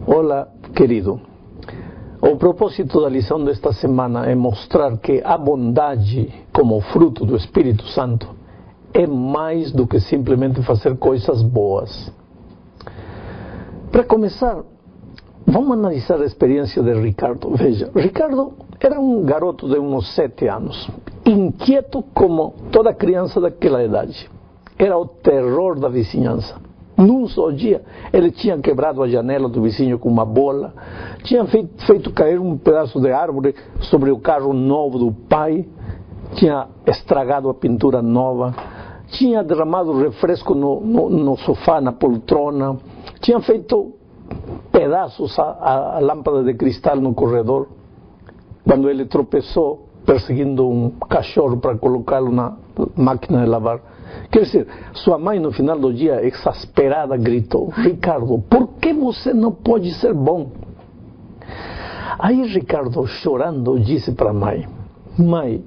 Olá, querido. O propósito da lição desta semana é mostrar que a bondade, como fruto do Espírito Santo, é mais do que simplesmente fazer coisas boas. Para começar, vamos analisar a experiência de Ricardo. Veja, Ricardo era um garoto de uns 7 anos, inquieto como toda criança daquela idade. Era o terror da vizinhança. Num só dia, ele tinha quebrado a janela do vizinho com uma bola, tinha feito cair um pedaço de árvore sobre o carro novo do pai, tinha estragado a pintura nova, tinha derramado refresco no sofá, na poltrona, tinha feito pedaços a lâmpada de cristal no corredor, quando ele tropeçou perseguindo um cachorro para colocá-lo na máquina de lavar. Quer dizer, sua mãe no final do dia, exasperada, gritou: Ricardo, por que você não pode ser bom? Aí Ricardo, chorando, disse para a mãe: Mãe,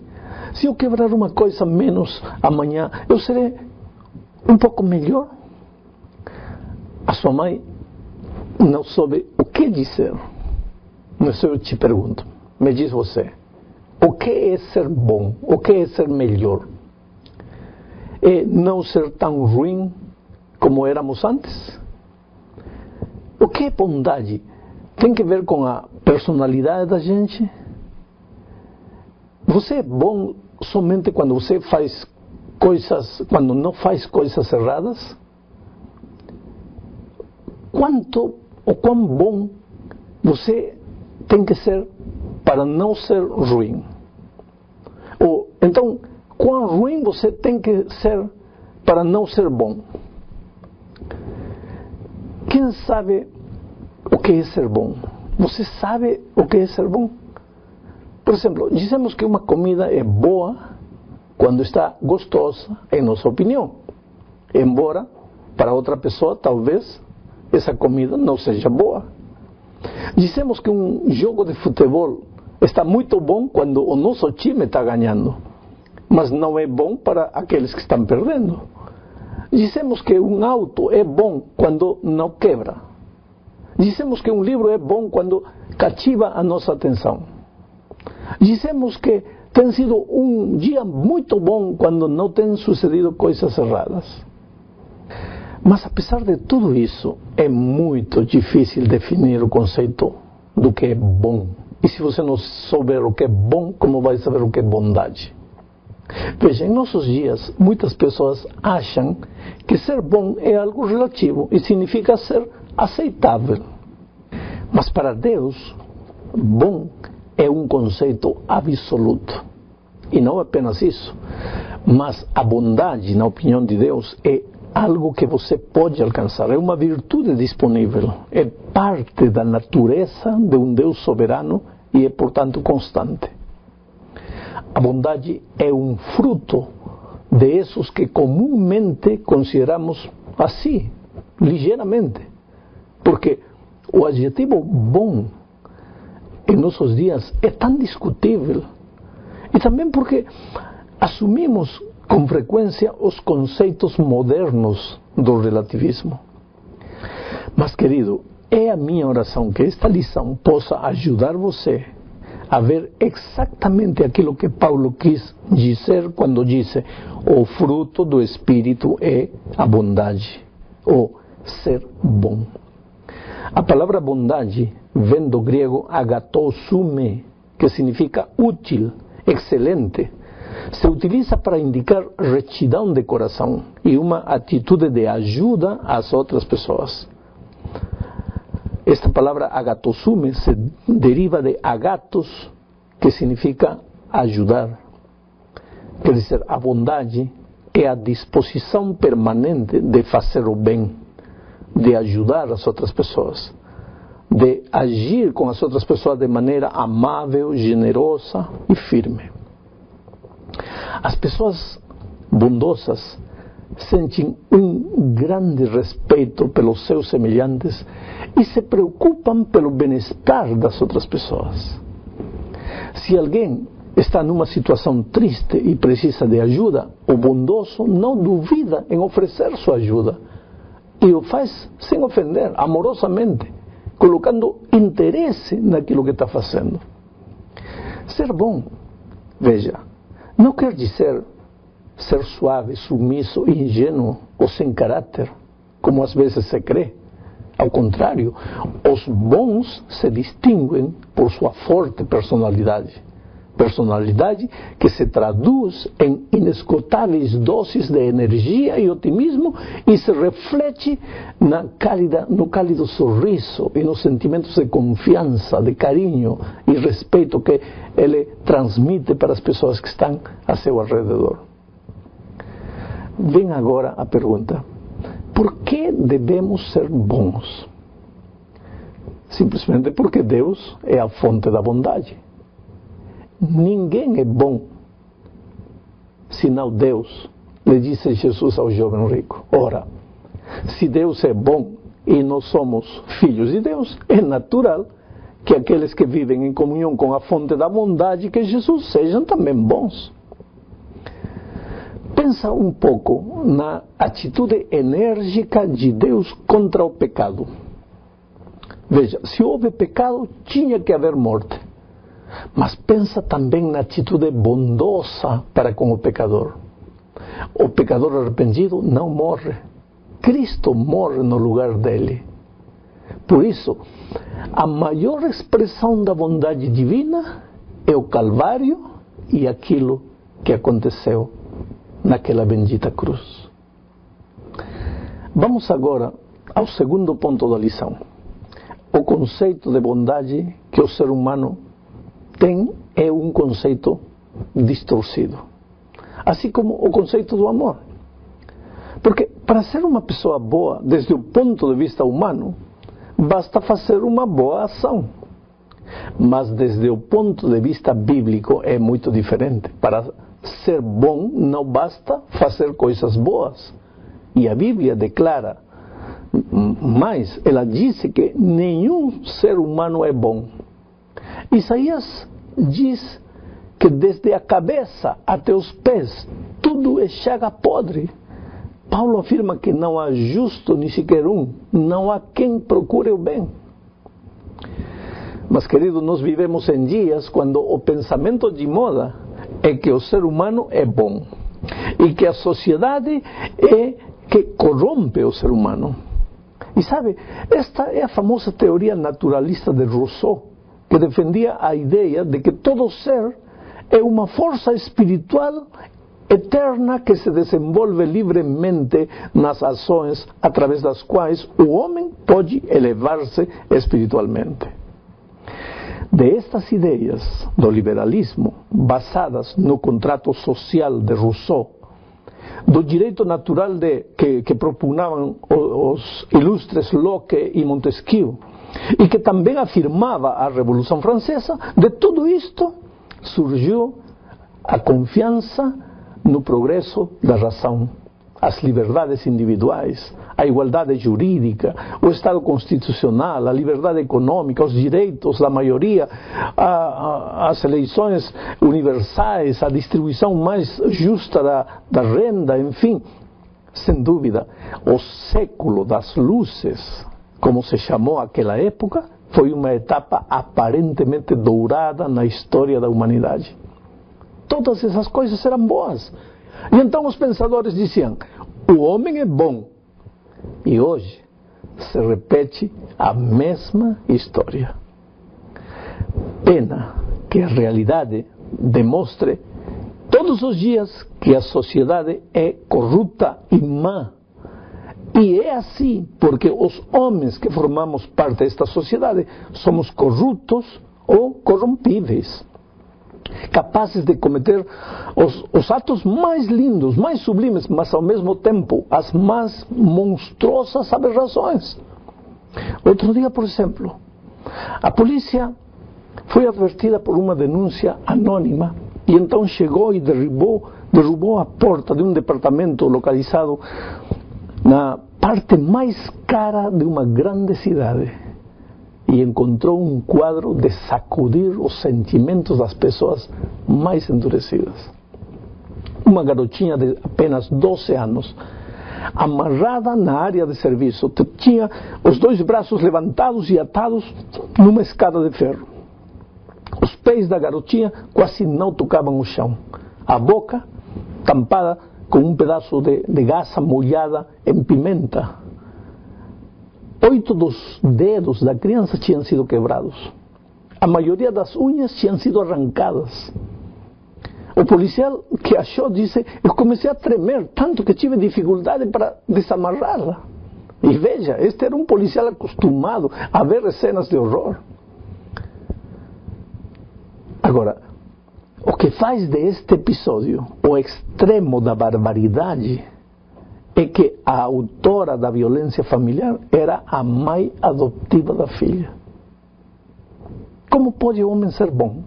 se eu quebrar uma coisa menos amanhã, eu serei um pouco melhor? A sua mãe não soube o que dizer. Mas eu te pergunto, me diz você, o que é ser bom? O que é ser melhor? É não ser tão ruim como éramos antes? O que é bondade? Tem que ver com a personalidade da gente? Você é bom somente quando você faz coisas, quando não faz coisas erradas? Quanto ou quão bom você tem que ser para não ser ruim? Ou então, quão ruim você tem que ser para não ser bom? Quem sabe o que é ser bom? Você sabe o que é ser bom? Por exemplo, dizemos que uma comida é boa quando está gostosa, em nossa opinião. Embora, para outra pessoa, talvez, essa comida não seja boa. Dizemos que um jogo de futebol está muito bom quando o nosso time está ganhando, mas não é bom para aqueles que estão perdendo. Dizemos que um auto é bom quando não quebra. Dizemos que um livro é bom quando cativa a nossa atenção. Dizemos que tem sido um dia muito bom quando não tem sucedido coisas erradas. Mas apesar de tudo isso, é muito difícil definir o conceito do que é bom. E se você não souber o que é bom, como vai saber o que é bondade? Veja, em nossos dias, muitas pessoas acham que ser bom é algo relativo e significa ser aceitável. Mas para Deus, bom é um conceito absoluto. E não apenas isso, mas a bondade, na opinião de Deus, é algo que você pode alcançar, é uma virtude disponível, é parte da natureza de um Deus soberano e é, portanto, constante. A bondade é um fruto de esses que comumente consideramos assim, ligeiramente, porque o adjetivo bom em nossos dias é tão discutível, e também porque assumimos com frequência os conceitos modernos do relativismo. Mas, querido, é a minha oração que esta lição possa ajudar você a ver exatamente aquilo que Paulo quis dizer quando disse: o fruto do Espírito é a bondade, ou ser bom. A palavra bondade vem do grego agatosune, que significa útil, excelente. Se utiliza para indicar retidão de coração e uma atitude de ajuda às outras pessoas. Esta palavra agatosume se deriva de agatos, que significa ajudar. Quer dizer, a bondade é a disposição permanente de fazer o bem, de ajudar as outras pessoas, de agir com as outras pessoas de maneira amável, generosa e firme. As pessoas bondosas sentem um grande respeito pelos seus semelhantes e se preocupam pelo bem-estar das outras pessoas. Se alguém está numa situação triste e precisa de ajuda, o bondoso não duvida em oferecer sua ajuda e o faz sem ofender, amorosamente, colocando interesse naquilo que está fazendo. Ser bom, veja, não quer dizer ser suave, sumisso, ingênuo ou sem caráter, como às vezes se crê. Ao contrário, os bons se distinguem por sua forte personalidade. Personalidade que se traduz em inesgotáveis doses de energia e otimismo e se reflete no cálido sorriso e nos sentimentos de confiança, de carinho e respeito que ele transmite para as pessoas que estão a seu alrededor. Vem agora a pergunta: por que devemos ser bons? Simplesmente porque Deus é a fonte da bondade. Ninguém é bom senão Deus, lhe disse Jesus ao jovem rico. Ora, se Deus é bom e nós somos filhos de Deus, é natural que aqueles que vivem em comunhão com a fonte da bondade, que é Jesus, sejam também bons. Pensa um pouco na atitude enérgica de Deus contra o pecado. Veja, se houve pecado, tinha que haver morte. Mas pensa também na atitude bondosa para com o pecador. O pecador arrependido não morre. Cristo morre no lugar dele. Por isso, a maior expressão da bondade divina é o Calvário e aquilo que aconteceu naquela bendita cruz. Vamos agora ao segundo ponto da lição. O conceito de bondade que o ser humano tem é um conceito distorcido. Assim como o conceito do amor. Porque para ser uma pessoa boa, desde o ponto de vista humano, basta fazer uma boa ação. Mas desde o ponto de vista bíblico é muito diferente. Para ser bom não basta fazer coisas boas. E a Bíblia declara mais, ela disse que nenhum ser humano é bom. Isaías diz que desde a cabeça até os pés tudo é chaga podre. Paulo afirma que não há justo nem sequer um, não há quem procure o bem. Mas, querido, nós vivemos em dias quando o pensamento de moda é que o ser humano é bom e que a sociedade é que corrompe o ser humano. E sabe, esta é a famosa teoria naturalista de Rousseau, que defendia a ideia de que todo ser é uma força espiritual eterna que se desenvolve livremente nas ações através das quais o homem pode elevar-se espiritualmente. De estas ideias do liberalismo, basadas no contrato social de Rousseau, do direito natural que propugnavam os ilustres Locke e Montesquieu, e que também afirmava a Revolução Francesa, de tudo isto surgiu a confiança no progresso da razão, as liberdades individuais, a igualdade jurídica, o Estado constitucional, a liberdade econômica, os direitos da maioria, as eleições universais, a distribuição mais justa da renda, enfim. Sem dúvida, o século das luzes, como se chamou aquela época, foi uma etapa aparentemente dourada na história da humanidade. Todas essas coisas eram boas. E então os pensadores diziam: o homem é bom. E hoje se repete a mesma história. Pena que a realidade demonstre todos os dias que a sociedade é corrupta e má. E é assim porque os homens que formamos parte desta sociedade somos corruptos ou corrompíveis, capazes de cometer os atos mais lindos, mais sublimes, mas ao mesmo tempo as mais monstruosas aberrações. Outro dia, por exemplo, a polícia foi advertida por uma denúncia anônima e então chegou e derrubou a porta de um departamento localizado na parte mais cara de uma grande cidade e encontrou um quadro de sacudir os sentimentos das pessoas mais endurecidas. Uma garotinha de apenas 12 anos amarrada na área de serviço. Tinha os 2 braços levantados e atados numa escada de ferro. Os pés da garotinha quase não tocavam o chão. A boca tampada com um pedaço de gasa molhada em pimenta. 8 dos dedos da criança tinham sido quebrados. A maioria das unhas tinham sido arrancadas. O policial que achou disse: eu comecei a tremer tanto que tive dificuldade para desamarrá-la. E veja, este era um policial acostumado a ver cenas de horror. Agora, o que faz deste episódio o extremo da barbaridade é que a autora da violência familiar era a mãe adotiva da filha. Como pode o homem ser bom?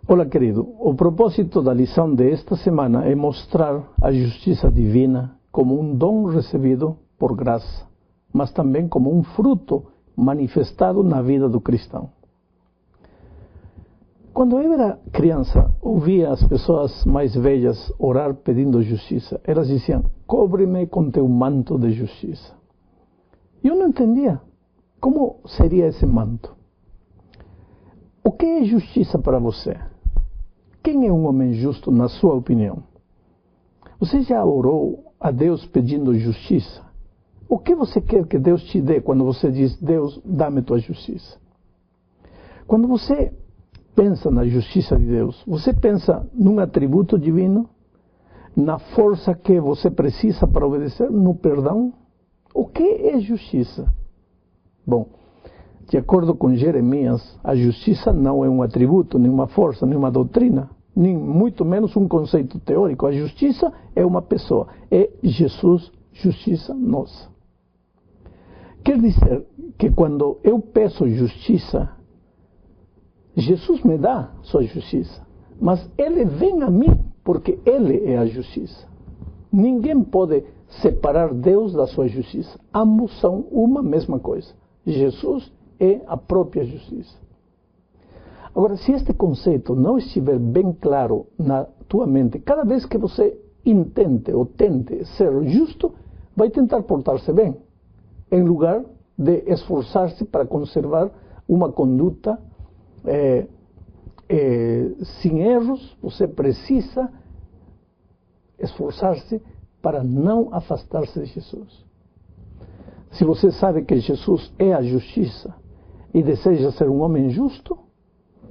Olá, querido. O propósito da lição desta semana é mostrar a justiça divina como um dom recebido por graça, mas também como um fruto manifestado na vida do cristão. Quando eu era criança, ouvia as pessoas mais velhas orar pedindo justiça. Elas diziam: cobre-me com teu manto de justiça. E eu não entendia como seria esse manto. O que é justiça para você? Quem é um homem justo, na sua opinião? Você já orou a Deus pedindo justiça? O que você quer que Deus te dê quando você diz: Deus, dá-me tua justiça? Quando você pensa na justiça de Deus, você pensa num atributo divino? Na força que você precisa para obedecer? No perdão? O que é justiça? Bom, de acordo com Jeremias, a justiça não é um atributo, nem uma força, nem uma doutrina, nem muito menos um conceito teórico. A justiça é uma pessoa, é Jesus, justiça nossa. Quer dizer que quando eu peço justiça, Jesus me dá sua justiça, mas Ele vem a mim porque Ele é a justiça. Ninguém pode separar Deus da sua justiça. Ambos são uma mesma coisa. Jesus é a própria justiça. Agora, se este conceito não estiver bem claro na tua mente, cada vez que você intente ou tente ser justo, vai tentar portar-se bem, em lugar de esforçar-se para conservar uma conduta sem erros. Você precisa esforçar-se para não afastar-se de Jesus. Se você sabe que Jesus é a justiça e deseja ser um homem justo,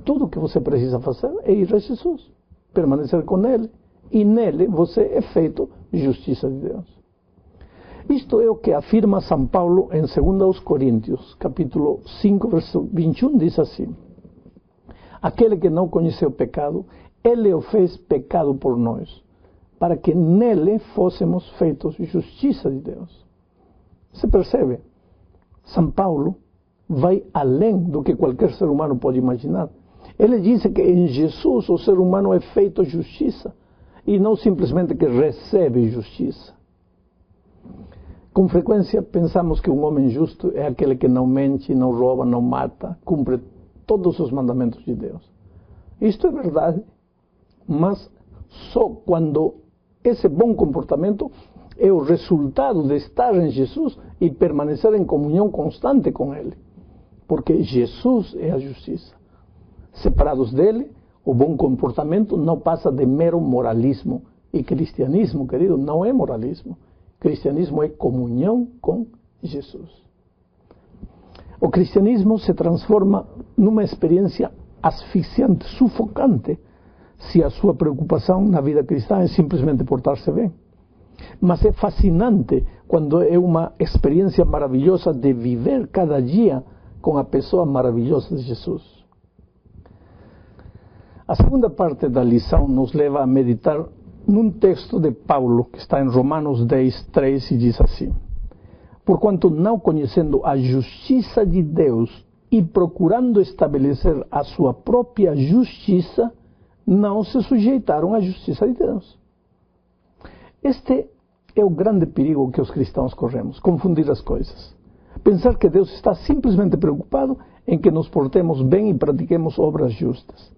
tudo o que você precisa fazer é ir a Jesus, permanecer com Ele, e nele você é feito justiça de Deus. Isto é o que afirma São Paulo em 2 Coríntios, capítulo 5, verso 21, diz assim: aquele que não conheceu o pecado, Ele o fez pecado por nós, para que nele fôssemos feitos justiça de Deus. Você percebe? São Paulo vai além do que qualquer ser humano pode imaginar. Ele diz que em Jesus o ser humano é feito justiça, e não simplesmente que recebe justiça. Com frequência pensamos que um homem justo é aquele que não mente, não rouba, não mata, cumpre todos os mandamentos de Deus. Isto é verdade, mas só quando esse bom comportamento é o resultado de estar em Jesus e permanecer em comunhão constante com Ele. Porque Jesus é a justiça. Separados dele, o bom comportamento não passa de mero moralismo. E cristianismo, querido, não é moralismo. Cristianismo é comunhão com Jesus. O cristianismo se transforma numa experiência asfixiante, sufocante, se a sua preocupação na vida cristã é simplesmente portar-se bem. Mas é fascinante quando é uma experiência maravilhosa de viver cada dia com a pessoa maravilhosa de Jesus. A segunda parte da lição nos leva a meditar num texto de Paulo, que está em Romanos 10, 3, e diz assim: porquanto não conhecendo a justiça de Deus e procurando estabelecer a sua própria justiça, não se sujeitaram à justiça de Deus. Este é o grande perigo que os cristãos corremos, confundir as coisas. Pensar que Deus está simplesmente preocupado em que nos portemos bem e pratiquemos obras justas.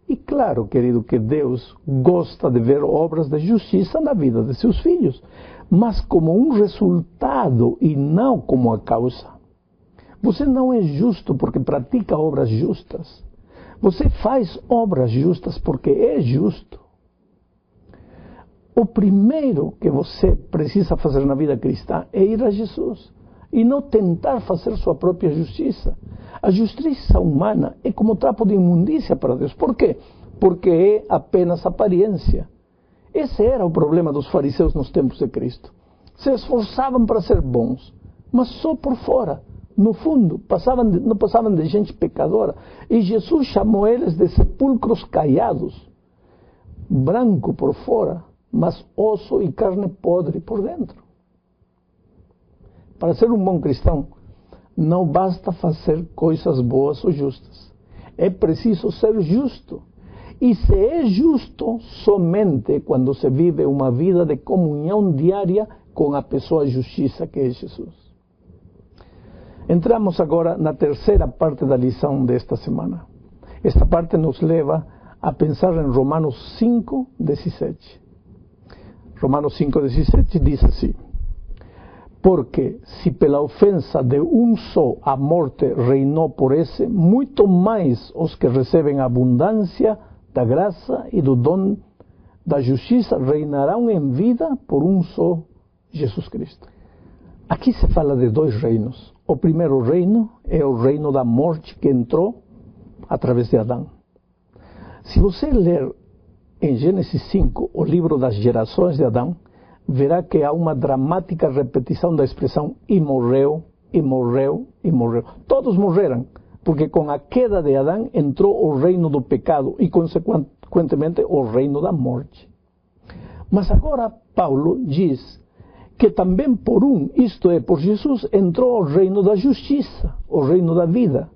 E claro, querido, que Deus gosta de ver obras de justiça na vida de seus filhos, mas como um resultado e não como a causa. Você não é justo porque pratica obras justas. Você faz obras justas porque é justo. O primeiro que você precisa fazer na vida cristã é ir a Jesus e não tentar fazer sua própria justiça. A justiça humana é como trapo de imundícia para Deus. Por quê? Porque é apenas aparência. Esse era o problema dos fariseus nos tempos de Cristo. Se esforçavam para ser bons, mas só por fora. No fundo, não passavam de gente pecadora. E Jesus chamou eles de sepulcros caiados, branco por fora, mas osso e carne podre por dentro. Para ser um bom cristão, não basta fazer coisas boas ou justas. É preciso ser justo. E se é justo somente quando se vive uma vida de comunhão diária com a pessoa justiça que é Jesus. Entramos agora na terceira parte da lição desta semana. Esta parte nos leva a pensar em Romanos 5:17. Romanos 5:17 diz assim: porque se pela ofensa de um só a morte reinou por esse, muito mais os que recebem a abundância da graça e do dom da justiça reinarão em vida por um só, Jesus Cristo. Aqui se fala de dois reinos. O primeiro reino é o reino da morte que entrou através de Adão. Se você ler em Gênesis 5 o livro das gerações de Adão, verá que há uma dramática repetição da expressão e morreu, e morreu, e morreu. Todos morreram, porque com a queda de Adão entrou o reino do pecado e, consequentemente, o reino da morte. Mas agora Paulo diz que também por isto é, por Jesus, entrou o reino da justiça, o reino da vida.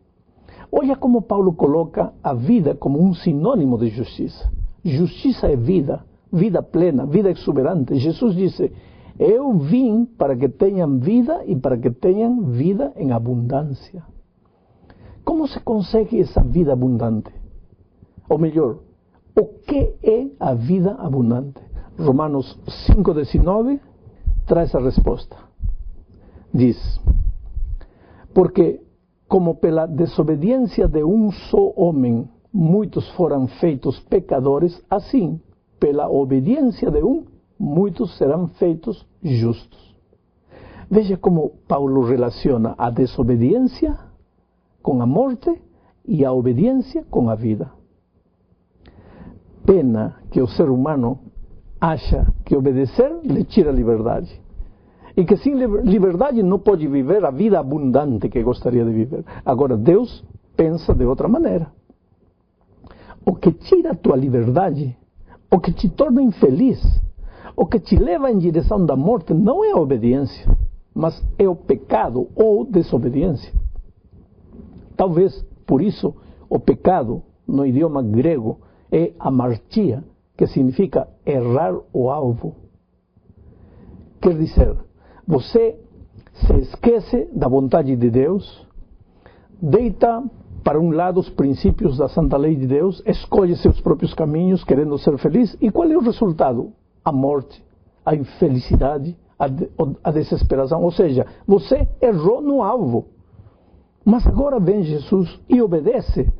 Olha como Paulo coloca a vida como um sinônimo de justiça. Justiça é vida, vida plena, vida exuberante. Jesus disse: eu vim para que tenham vida e para que tenham vida em abundância. Como se consegue essa vida abundante? Ou melhor, o que é a vida abundante? Romanos 5:19 traz a resposta. Diz: porque como pela desobediência de um só homem muitos foram feitos pecadores, assim, pela obediência de muitos serão feitos justos. Veja como Paulo relaciona a desobediência com a morte e a obediência com a vida. Pena que o ser humano acha que obedecer lhe tira a liberdade. E que sem liberdade não pode viver a vida abundante que gostaria de viver. Agora, Deus pensa de outra maneira. O que tira a tua liberdade, o que te torna infeliz, o que te leva em direção da morte, não é a obediência, mas é o pecado ou desobediência. Talvez, por isso, o pecado, no idioma grego, é amartia, que significa errar o alvo. Quer dizer, você se esquece da vontade de Deus, deita para um lado os princípios da santa lei de Deus, escolhe seus próprios caminhos, querendo ser feliz, e qual é o resultado? A morte, a infelicidade, a desesperação. Ou seja, você errou no alvo. Mas agora vem Jesus e obedece,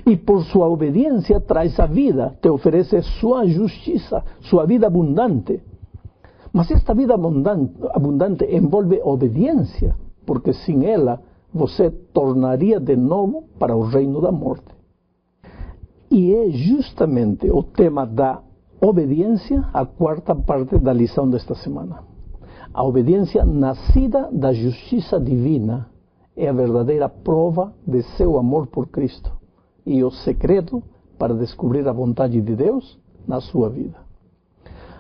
e por sua obediência traz a vida, te oferece sua justiça, sua vida abundante. Mas esta vida abundante envolve obediência, porque sem ela você tornaria de novo para o reino da morte. E é justamente o tema da obediência a quarta parte da lição desta semana. A obediência nascida da justiça divina é a verdadeira prova de seu amor por Cristo e o segredo para descobrir a vontade de Deus na sua vida.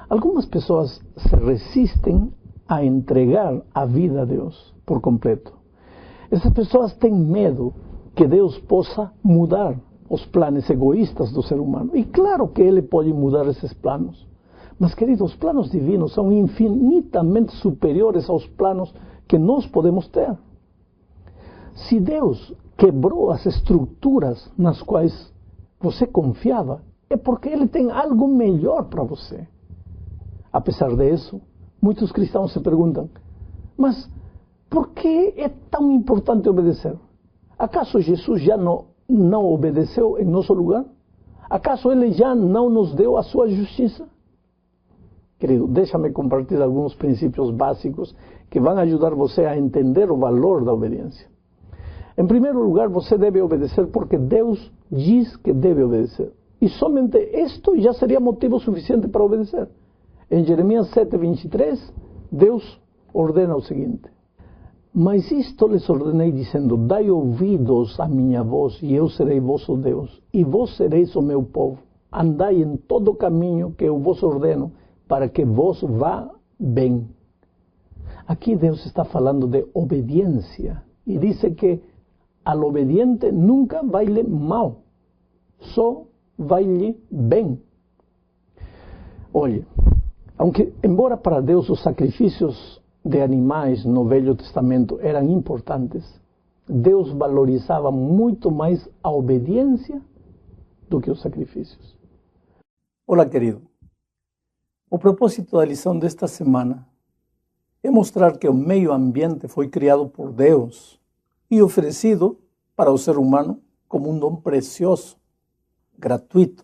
Algumas pessoas se resistem a entregar a vida a Deus por completo. Essas pessoas têm medo que Deus possa mudar os planos egoístas do ser humano. E claro que Ele pode mudar esses planos. Mas, queridos, os planos divinos são infinitamente superiores aos planos que nós podemos ter. Se Deus quebrou as estruturas nas quais você confiava, é porque Ele tem algo melhor para você. Apesar disso, muitos cristãos se perguntam, mas por que é tão importante obedecer? Acaso Jesus já não obedeceu em nosso lugar? Acaso Ele já não nos deu a sua justiça? Querido, deixa-me compartilhar alguns princípios básicos que vão ajudar você a entender o valor da obediência. Em primeiro lugar, você deve obedecer porque Deus diz que deve obedecer. E somente isto já seria motivo suficiente para obedecer. Em Jeremias 7:23, Deus ordena o seguinte: mas isto lhes ordenei dizendo, dai ouvidos à minha voz, e eu serei vosso Deus, e vós sereis o meu povo. Andai em todo o caminho que eu vos ordeno, para que vos vá bem. Aqui Deus está falando de obediência, e diz que al obediente nunca vai-lhe mal, só vai-lhe bem. Olhe, embora para Deus os sacrifícios de animais no Velho Testamento eram importantes, Deus valorizava muito mais a obediência do que os sacrifícios. Olá, querido. O propósito da lição desta semana é mostrar que o meio ambiente foi criado por Deus e oferecido para o ser humano como um dom precioso, gratuito.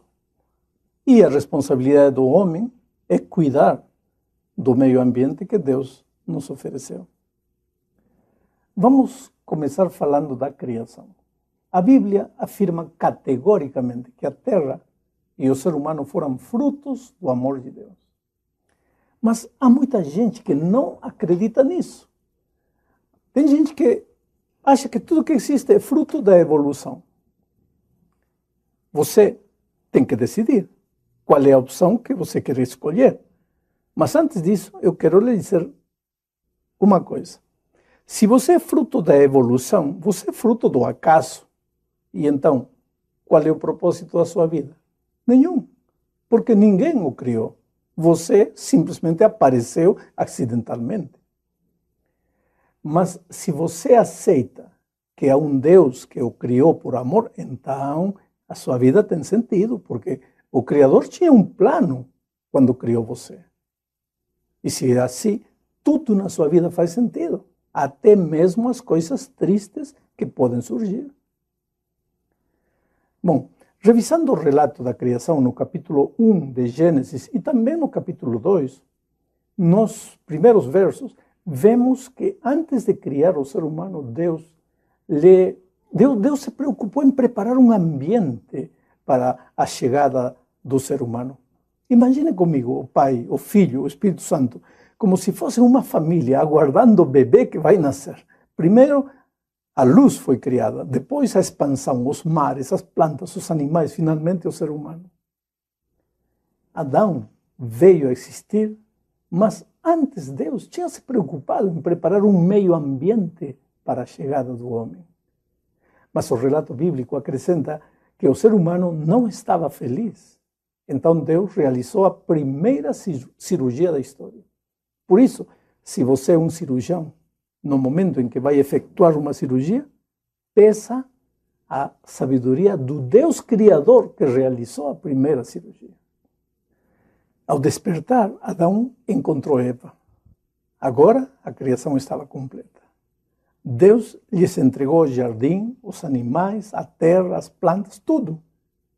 E a responsabilidade do homem é cuidar do meio ambiente que Deus nos ofereceu. Vamos começar falando da criação. A Bíblia afirma categoricamente que a terra e o ser humano foram frutos do amor de Deus. Mas há muita gente que não acredita nisso. Tem gente que acha que tudo que existe é fruto da evolução. Você tem que decidir qual é a opção que você quer escolher. Mas antes disso, eu quero lhe dizer uma coisa. Se você é fruto da evolução, você é fruto do acaso. E então, qual é o propósito da sua vida? Nenhum. Porque ninguém o criou. Você simplesmente apareceu acidentalmente. Mas se você aceita que há um Deus que o criou por amor, então a sua vida tem sentido, porque o Criador tinha um plano quando criou você. E se é assim, tudo na sua vida faz sentido, até mesmo as coisas tristes que podem surgir. Bom, revisando o relato da criação no capítulo 1 de Gênesis e também no capítulo 2, nos primeiros versos, vemos que antes de criar o ser humano, Deus se preocupou em preparar um ambiente para a chegada do ser humano. Imagine comigo o Pai, o Filho, o Espírito Santo, como se fosse uma família aguardando o bebê que vai nascer. Primeiro, a luz foi criada, depois a expansão, os mares, as plantas, os animais, finalmente o ser humano. Adão veio a existir, mas antes Deus tinha se preocupado em preparar um meio ambiente para a chegada do homem. Mas o relato bíblico acrescenta que o ser humano não estava feliz. Então Deus realizou a primeira cirurgia da história. Por isso, se você é um cirurgião, no momento em que vai efetuar uma cirurgia, peça a sabedoria do Deus Criador que realizou a primeira cirurgia. Ao despertar, Adão encontrou Eva. Agora a criação estava completa. Deus lhes entregou o jardim, os animais, a terra, as plantas, tudo.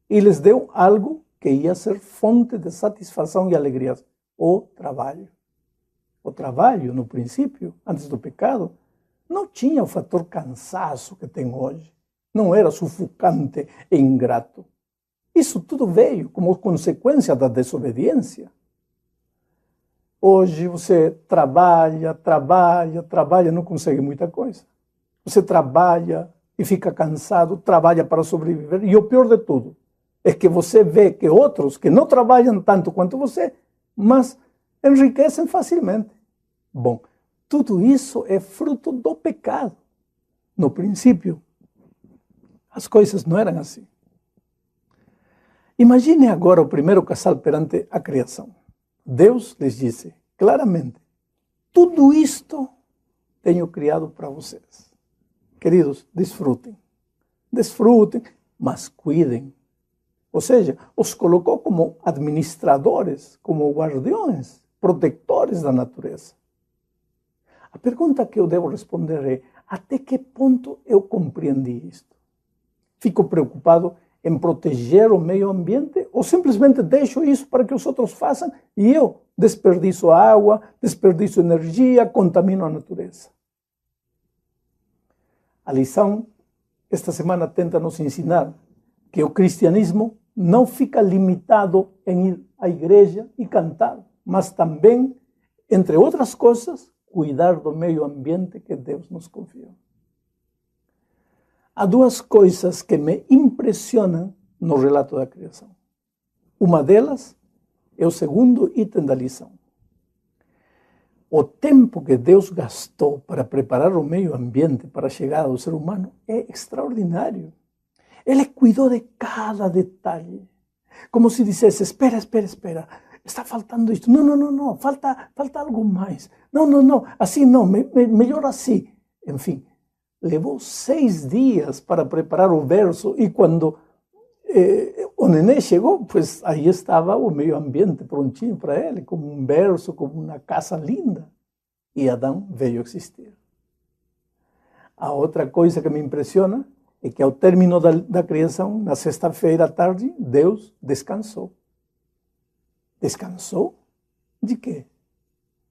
E lhes deu algo que ia ser fonte de satisfação e alegria: o trabalho. O trabalho, no princípio, antes do pecado, não tinha o fator cansaço que tem hoje. Não era sufocante e ingrato. Isso tudo veio como consequência da desobediência. Hoje você trabalha, não consegue muita coisa. Você trabalha e fica cansado, trabalha para sobreviver. E o pior de tudo é que você vê que outros que não trabalham tanto quanto você, mas enriquecem facilmente. Bom, tudo isso é fruto do pecado. No princípio, as coisas não eram assim. Imagine agora o primeiro casal perante a criação. Deus lhes disse claramente: tudo isto tenho criado para vocês. Queridos, desfrutem. Desfrutem, mas cuidem. Ou seja, os colocou como administradores, como guardiões, protetores da natureza. A pergunta que eu devo responder é: até que ponto eu compreendi isto? Fico preocupado em proteger o meio ambiente ou simplesmente deixo isso para que os outros façam e eu desperdiço água, desperdiço energia, contamino a natureza? A lição esta semana tenta nos ensinar que o cristianismo não fica limitado em ir à igreja e cantar, mas também, entre outras coisas, cuidar do meio ambiente que Deus nos confiou. Há duas coisas que me impressionam no relato da criação. Uma delas é o segundo item da lição. O tempo que Deus gastou para preparar o meio ambiente para a chegada do ser humano é extraordinário. Ele cuidou de cada detalhe. Como se dissesse: espera, está faltando isto. Não, falta algo mais. Não, assim não, melhor assim. Enfim, levou 6 dias para preparar o berço e quando o neném chegou, pues aí estava o meio ambiente prontinho para ele, como um berço, como uma casa linda. E Adão veio a existir. A outra coisa que me impressiona é que ao término da criação, na sexta-feira à tarde, Deus descansou. Descansou? De quê?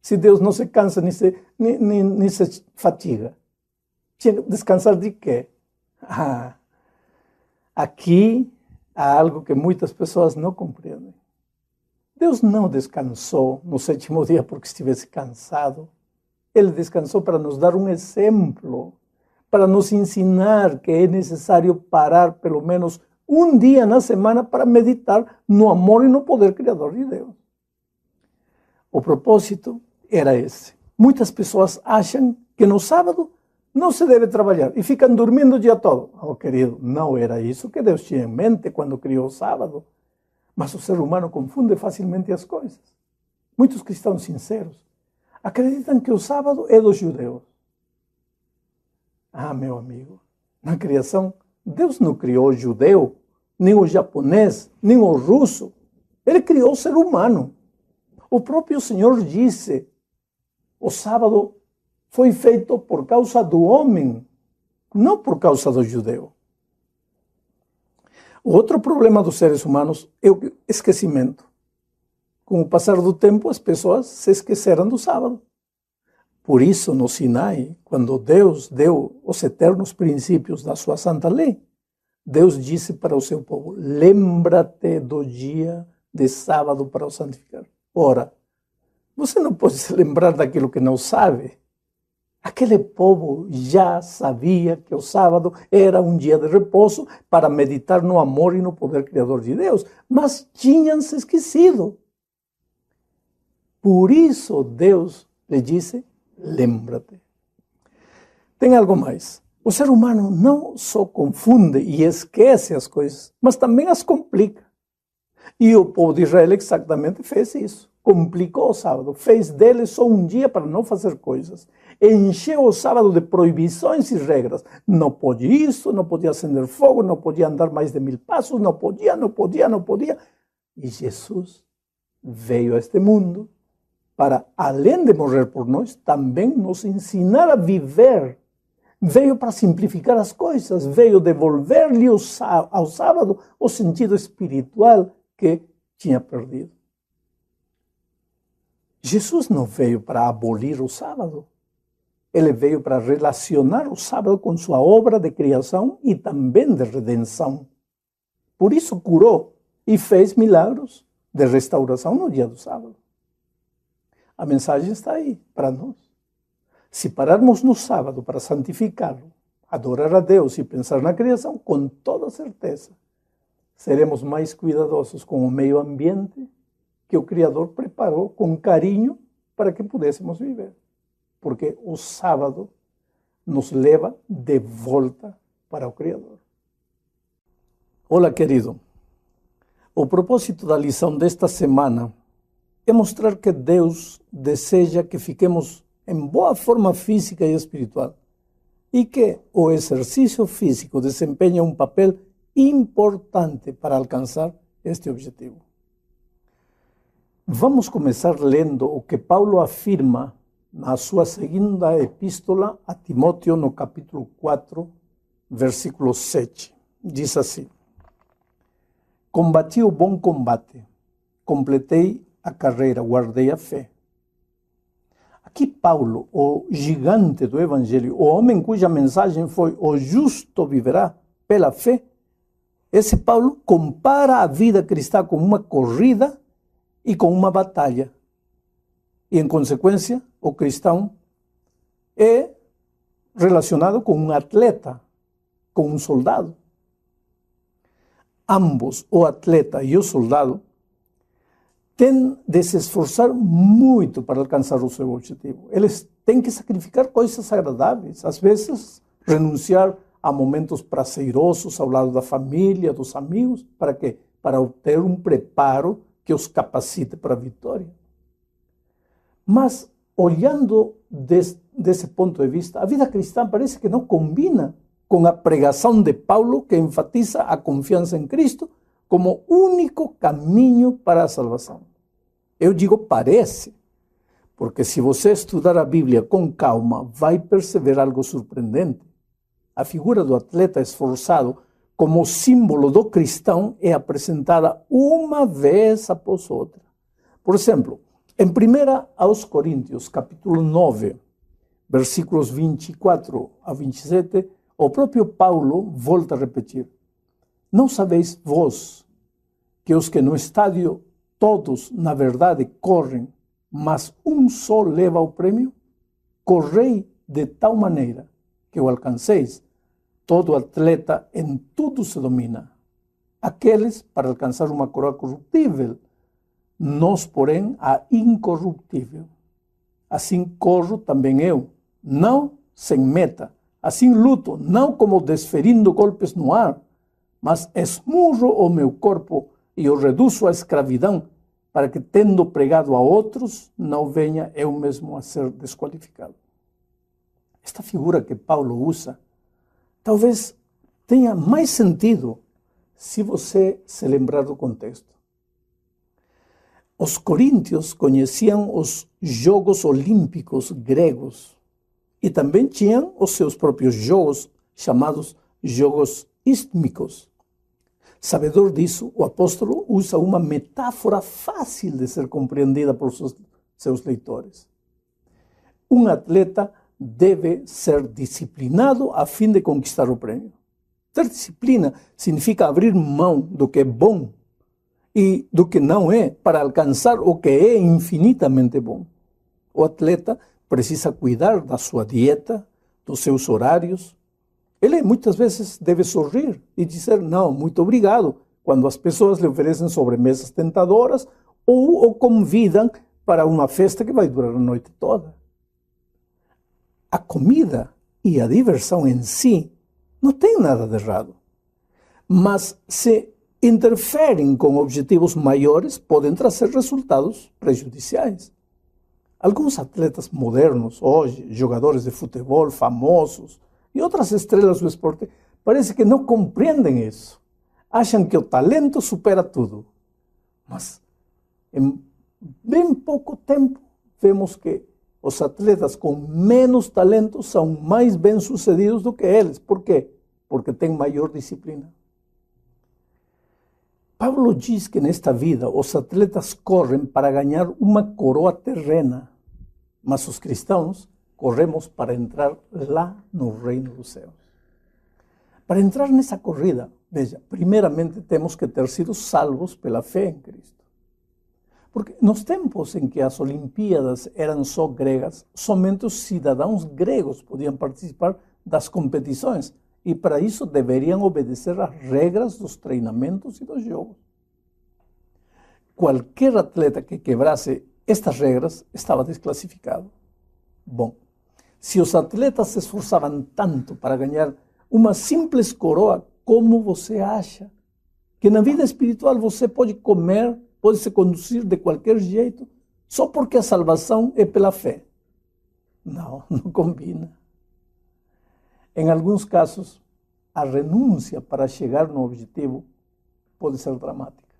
Se Deus não se cansa nem se fatiga. Tinha que descansar de quê? Aqui há algo que muitas pessoas não compreendem. Deus não descansou no 7º dia porque estivesse cansado. Ele descansou para nos dar um exemplo, para nos ensinar que é necessário parar pelo menos um dia na semana para meditar no amor e no poder criador de Deus. O propósito era esse. Muitas pessoas acham que no sábado não se deve trabalhar e ficam dormindo o dia todo. Oh, querido, não era isso que Deus tinha em mente quando criou o sábado. Mas o ser humano confunde facilmente as coisas. Muitos cristãos sinceros acreditam que o sábado é dos judeus. Ah, meu amigo, na criação, Deus não criou o judeu, nem o japonês, nem o russo. Ele criou o ser humano. O próprio Senhor disse: o sábado foi feito por causa do homem, não por causa do judeu. O outro problema dos seres humanos é o esquecimento. Com o passar do tempo, as pessoas se esqueceram do sábado. Por isso, no Sinai, quando Deus deu os eternos princípios da sua santa lei, Deus disse para o seu povo: lembra-te do dia de sábado para o santificar. Ora, você não pode se lembrar daquilo que não sabe. Aquele povo já sabia que o sábado era um dia de repouso para meditar no amor e no poder criador de Deus, mas tinham se esquecido. Por isso Deus lhe disse: lembra-te. Tem algo mais. O ser humano não só confunde e esquece as coisas, mas também as complica. E o povo de Israel exatamente fez isso. Complicou o sábado, fez dele só um dia para não fazer coisas. Encheu o sábado de proibições e regras. Não pode isso, não podia acender fogo, não podia andar mais de 1000 passos, não podia. E Jesus veio a este mundo para, além de morrer por nós, também nos ensinar a viver. Veio para simplificar as coisas, veio devolver-lhe ao sábado o sentido espiritual que tinha perdido. Jesus não veio para abolir o sábado. Ele veio para relacionar o sábado com sua obra de criação e também de redenção. Por isso curou e fez milagres de restauração no dia do sábado. A mensagem está aí para nós. Se pararmos no sábado para santificá-lo, adorar a Deus e pensar na criação, com toda certeza, seremos mais cuidadosos com o meio ambiente que o Criador preparou com carinho para que pudéssemos viver. Porque o sábado nos leva de volta para o Criador. Olá, querido. O propósito da lição desta semana é mostrar que Deus deseja que fiquemos em boa forma física e espiritual e que o exercício físico desempenha um papel importante para alcançar este objetivo. Vamos começar lendo o que Paulo afirma na sua segunda epístola a Timóteo, no capítulo 4, versículo 7. Diz assim: Combati o bom combate, completei a carreira, guardei a fé. Aqui Paulo, o gigante do Evangelho, o homem cuja mensagem foi o justo viverá pela fé, esse Paulo compara a vida cristã com uma corrida e com uma batalha. E, em consequência, o cristão é relacionado com um atleta, com um soldado. Ambos, o atleta e o soldado, têm de se esforçar muito para alcançar o seu objetivo. Eles têm que sacrificar coisas agradáveis, às vezes renunciar a momentos prazerosos ao lado da família, dos amigos, para quê? Para obter um preparo que os capacite para a vitória. Mas, olhando desse ponto de vista, a vida cristã parece que não combina com a pregação de Paulo, que enfatiza a confiança em Cristo como único caminho para a salvação. Eu digo parece, porque se você estudar a Bíblia com calma, vai perceber algo surpreendente. A figura do atleta esforçado como símbolo do cristão é apresentada uma vez após outra. Por exemplo, em 1 aos Coríntios, capítulo 9, versículos 24 a 27, o próprio Paulo volta a repetir: Não sabeis vós que os que no estádio todos, na verdade, correm, mas um só leva o prêmio? Correi de tal maneira que o alcanceis. Todo atleta em tudo se domina. Aqueles para alcançar uma coroa corruptível, nós, porém, a incorruptível. Assim corro também eu, não sem meta. Assim luto, não como desferindo golpes no ar, mas esmurro o meu corpo e o reduzo à escravidão, para que, tendo pregado a outros, não venha eu mesmo a ser desqualificado. Esta figura que Paulo usa talvez tenha mais sentido se você se lembrar do contexto. Os coríntios conheciam os Jogos Olímpicos gregos e também tinham os seus próprios jogos, chamados Jogos Istmicos. Sabedor disso, o apóstolo usa uma metáfora fácil de ser compreendida por seus leitores. Um atleta deve ser disciplinado a fim de conquistar o prêmio. Ter disciplina significa abrir mão do que é bom e do que não é para alcançar o que é infinitamente bom. O atleta precisa cuidar da sua dieta, dos seus horários. Ele muitas vezes deve sorrir e dizer não, muito obrigado, quando as pessoas lhe oferecem sobremesas tentadoras ou o convidam para uma festa que vai durar a noite toda. A comida e a diversão em si não tem nada de errado, mas se interferem com objetivos maiores, podem trazer resultados prejudiciais. Alguns atletas modernos, hoje, jogadores de futebol famosos e outras estrelas do esporte, parece que não compreendem isso. Acham que o talento supera tudo. Mas, em bem pouco tempo, vemos que os atletas com menos talento são mais bem-sucedidos do que eles. Por quê? Porque têm maior disciplina. Paulo diz que nesta vida os atletas correm para ganhar uma coroa terrena, mas os cristãos corremos para entrar lá no reino dos céus. Para entrar nessa corrida, veja, primeiramente temos que ter sido salvos pela fé em Cristo. Porque nos tempos em que as Olimpíadas eram só gregas, somente os cidadãos gregos podiam participar das competições e para isso deveriam obedecer às regras dos treinamentos e dos jogos. Qualquer atleta que quebrasse estas regras estava desclassificado. Bom, se os atletas se esforçavam tanto para ganhar uma simples coroa, como você acha que na vida espiritual você pode comer, pode se conduzir de qualquer jeito, só porque a salvação é pela fé. Não, não combina. Em alguns casos, a renúncia para chegar no objetivo pode ser dramática.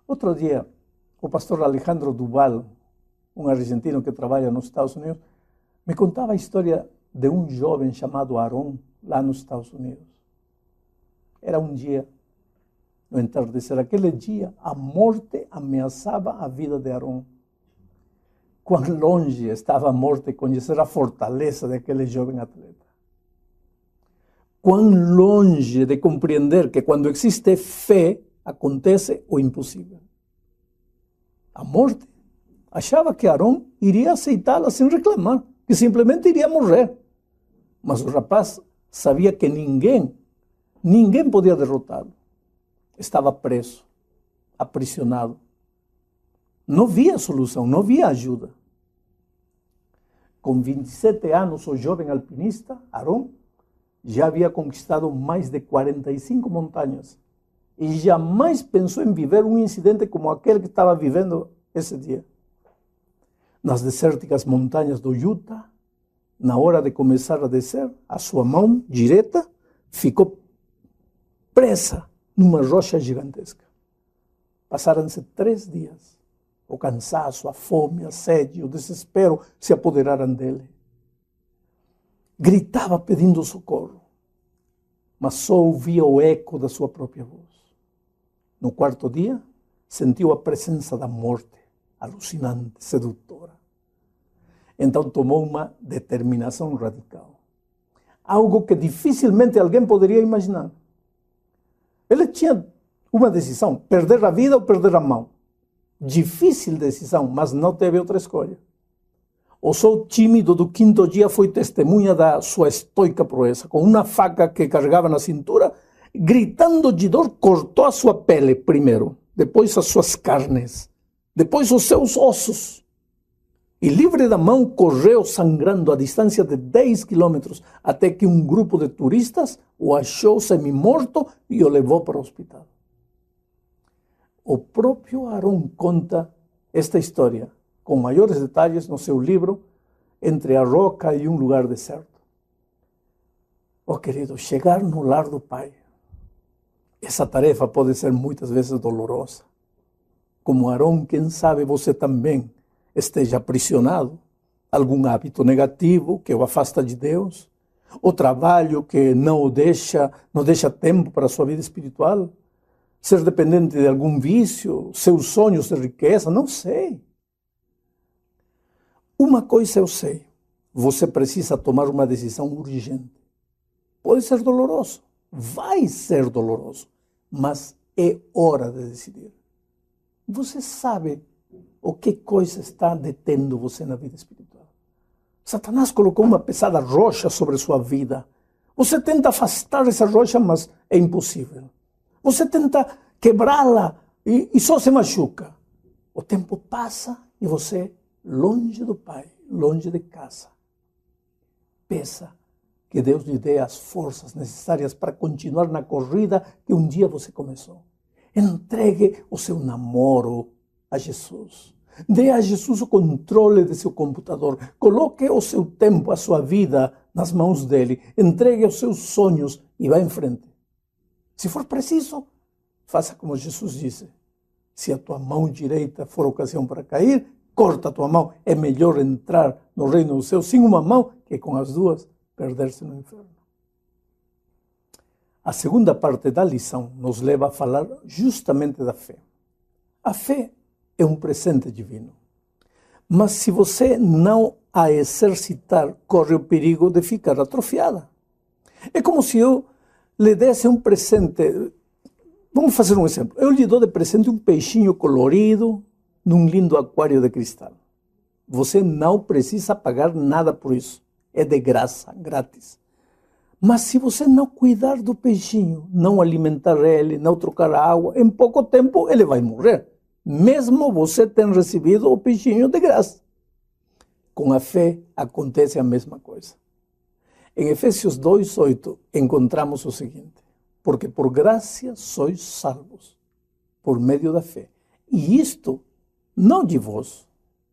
Outro dia, o pastor Alejandro Duval, um argentino que trabalha nos Estados Unidos, me contava a história de um jovem chamado Aaron, lá nos Estados Unidos. Era um dia, no entardecer, aquele dia, a morte ameaçava a vida de Aaron. Quão longe estava a morte conhecer a fortaleza daquele jovem atleta. Quão longe de compreender que quando existe fé, acontece o impossível. A morte achava que Aaron iria aceitá-la sem reclamar, que simplesmente iria morrer. Mas o rapaz sabia que ninguém podia derrotá-lo. Estava preso, aprisionado. Não via solução, não via ajuda. Com 27 anos, o jovem alpinista, Aaron, já havia conquistado mais de 45 montanhas e jamais pensou em viver um incidente como aquele que estava vivendo esse dia. Nas desérticas montanhas do Utah, na hora de começar a descer, a sua mão direita ficou presa numa rocha gigantesca. Passaram-se 3 dias. O cansaço, a fome, a sede, o desespero se apoderaram dele. Gritava pedindo socorro, mas só ouvia o eco da sua própria voz. No 4º dia, sentiu a presença da morte, alucinante, sedutora. Então tomou uma determinação radical. Algo que dificilmente alguém poderia imaginar. Ele tinha uma decisão, perder a vida ou perder a mão. Difícil decisão, mas não teve outra escolha. O sol tímido do 5º dia foi testemunha da sua estoica proeza. Com uma faca que carregava na cintura, gritando de dor, cortou a sua pele primeiro, depois as suas carnes, depois os seus ossos. E livre da mão, correu sangrando a distância de 10 quilômetros, até que um grupo de turistas o achou semi-morto e o levou para o hospital. O próprio Aaron conta esta história com maiores detalhes no seu livro Entre a Roca e um Lugar Deserto. Oh, querido, chegar no lar do Pai. Essa tarefa pode ser muitas vezes dolorosa. Como Aaron, quem sabe você também esteja aprisionado. Algum hábito negativo que o afasta de Deus. O trabalho que não deixa tempo para a sua vida espiritual. Ser dependente de algum vício, seus sonhos de riqueza, não sei. Uma coisa eu sei, você precisa tomar uma decisão urgente. Pode ser doloroso, vai ser doloroso, mas é hora de decidir. Você sabe o que coisa está detendo você na vida espiritual? Satanás colocou uma pesada rocha sobre sua vida. Você tenta afastar essa rocha, mas é impossível. Você tenta quebrá-la e só se machuca. O tempo passa e você, longe do Pai, longe de casa. Peça que Deus lhe dê as forças necessárias para continuar na corrida que um dia você começou. Entregue o seu namoro a Jesus. Dê a Jesus o controle de seu computador. Coloque o seu tempo, a sua vida nas mãos dele. Entregue os seus sonhos e vá em frente. Se for preciso, faça como Jesus disse. Se a tua mão direita for ocasião para cair, corta a tua mão. É melhor entrar no reino dos céus sem uma mão que com as duas perder-se no inferno. A segunda parte da lição nos leva a falar justamente da fé. A fé é um presente divino. Mas se você não a exercitar, corre o perigo de ficar atrofiada. É como se eu lhe desse um presente. Vamos fazer um exemplo. Eu lhe dou de presente um peixinho colorido num lindo aquário de cristal. Você não precisa pagar nada por isso. É de graça, grátis. Mas se você não cuidar do peixinho, não alimentar ele, não trocar a água, em pouco tempo ele vai morrer. Mesmo você tendo recebido o peixinho de graça. Com a fé acontece a mesma coisa. Em Efésios 2:8 encontramos o seguinte: porque por graça sois salvos, por meio da fé. E isto não de vós,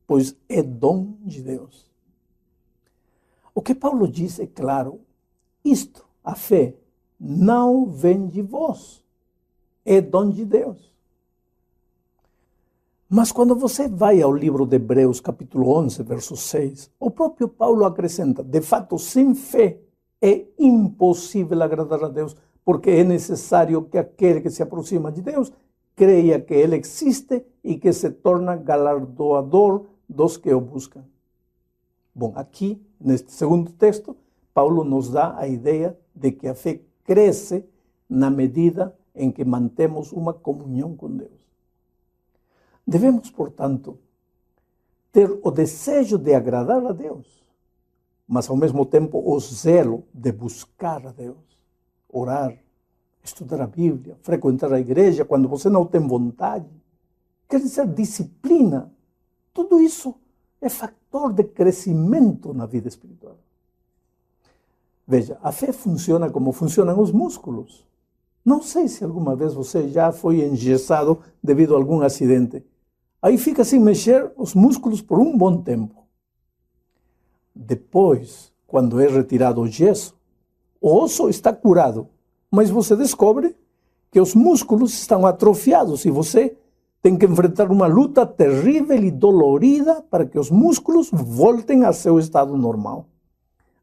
pois é dom de Deus. O que Paulo diz é claro: isto, a fé, não vem de vós, é dom de Deus. Mas quando você vai ao livro de Hebreus, capítulo 11, verso 6, o próprio Paulo acrescenta: de fato, sem fé é impossível agradar a Deus, porque é necessário que aquele que se aproxima de Deus creia que Ele existe e que se torna galardoador dos que o buscam. Bom, aqui, neste segundo texto, Paulo nos dá a ideia de que a fé cresce na medida em que mantemos uma comunhão com Deus. Devemos, portanto, ter o desejo de agradar a Deus, mas ao mesmo tempo o zelo de buscar a Deus, orar, estudar a Bíblia, frequentar a igreja quando você não tem vontade. Quer dizer, disciplina. Tudo isso é fator de crescimento na vida espiritual. Veja, a fé funciona como funcionam os músculos. Não sei se alguma vez você já foi engessado devido a algum acidente. Aí fica sem mexer os músculos por um bom tempo. Depois, quando é retirado o gesso, o osso está curado, mas você descobre que os músculos estão atrofiados e você tem que enfrentar uma luta terrível e dolorida para que os músculos voltem ao seu estado normal.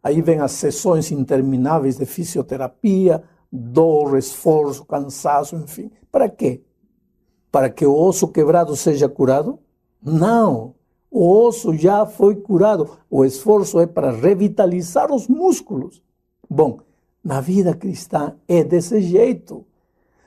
Aí vem as sessões intermináveis de fisioterapia, dor, esforço, cansaço, enfim. Para quê? Para que o osso quebrado seja curado? Não, o osso já foi curado. O esforço é para revitalizar os músculos. Bom, na vida cristã é desse jeito.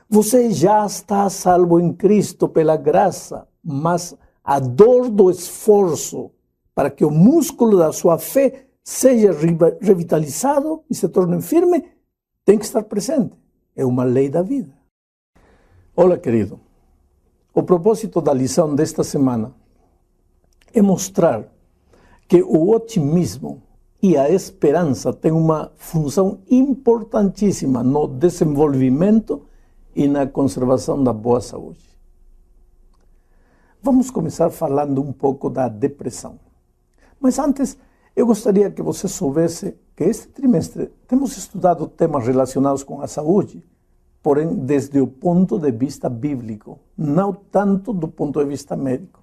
Você já está salvo em Cristo pela graça, mas a dor do esforço para que o músculo da sua fé seja revitalizado e se torne firme, tem que estar presente. É uma lei da vida. Olá, querido. O propósito da lição desta semana é mostrar que o otimismo e a esperança têm uma função importantíssima no desenvolvimento e na conservação da boa saúde. Vamos começar falando um pouco da depressão. Mas antes, eu gostaria que você soubesse que este trimestre temos estudado temas relacionados com a saúde, porém desde o ponto de vista bíblico, não tanto do ponto de vista médico.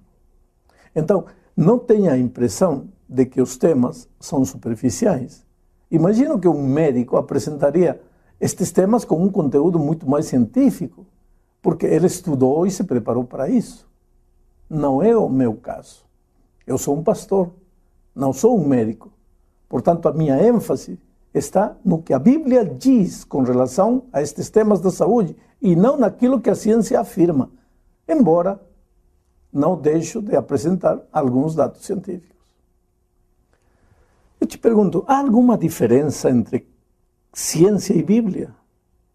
Então, não tenha a impressão de que os temas são superficiais. Imagino que um médico apresentaria estes temas com um conteúdo muito mais científico, porque ele estudou e se preparou para isso. Não é o meu caso. Eu sou um pastor, não sou um médico. Portanto, a minha ênfase está no que a Bíblia diz com relação a estes temas da saúde e não naquilo que a ciência afirma, embora não deixo de apresentar alguns dados científicos. Eu te pergunto, há alguma diferença entre ciência e Bíblia?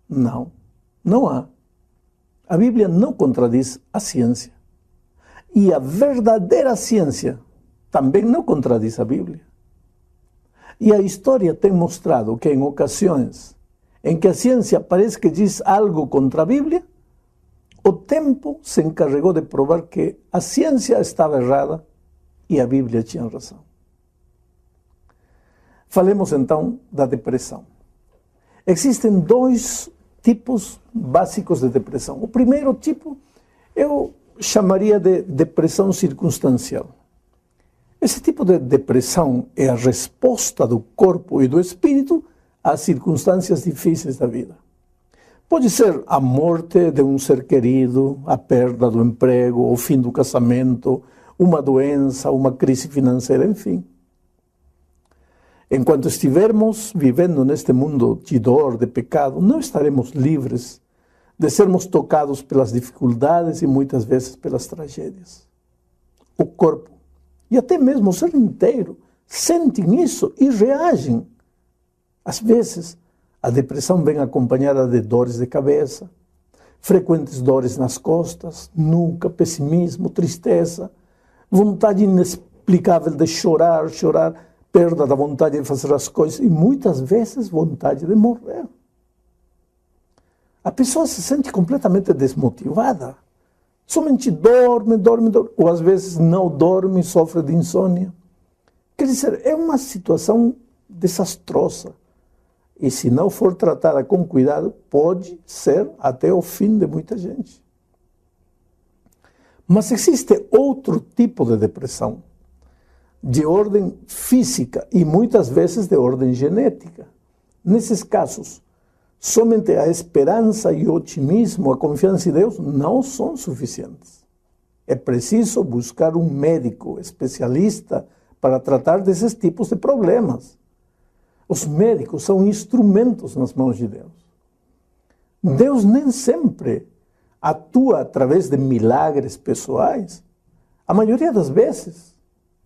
Não, não há. A Bíblia não contradiz a ciência. E a verdadeira ciência também não contradiz a Bíblia. E a história tem mostrado que em ocasiões em que a ciência parece que diz algo contra a Bíblia, o tempo se encarregou de provar que a ciência estava errada e a Bíblia tinha razão. Falemos então da depressão. Existem dois tipos básicos de depressão. O primeiro tipo eu chamaria de depressão circunstancial. Esse tipo de depressão é a resposta do corpo e do espírito às circunstâncias difíceis da vida. Pode ser a morte de um ser querido, a perda do emprego, o fim do casamento, uma doença, uma crise financeira, enfim. Enquanto estivermos vivendo neste mundo de dor, de pecado, não estaremos livres de sermos tocados pelas dificuldades e muitas vezes pelas tragédias. O corpo e até mesmo o ser inteiro sentem isso e reagem. Às vezes, a depressão vem acompanhada de dores de cabeça, frequentes dores nas costas, nuca, pessimismo, tristeza, vontade inexplicável de chorar, perda da vontade de fazer as coisas e muitas vezes vontade de morrer. A pessoa se sente completamente desmotivada, Somente dorme, ou às vezes não dorme e sofre de insônia. Quer dizer, é uma situação desastrosa. E se não for tratada com cuidado, pode ser até o fim de muita gente. Mas existe outro tipo de depressão, de ordem física e muitas vezes de ordem genética. Nesses casos, somente a esperança e o otimismo, a confiança em Deus não são suficientes. É preciso buscar um médico especialista para tratar desses tipos de problemas. Os médicos são instrumentos nas mãos de Deus. Deus nem sempre atua através de milagres pessoais. A maioria das vezes,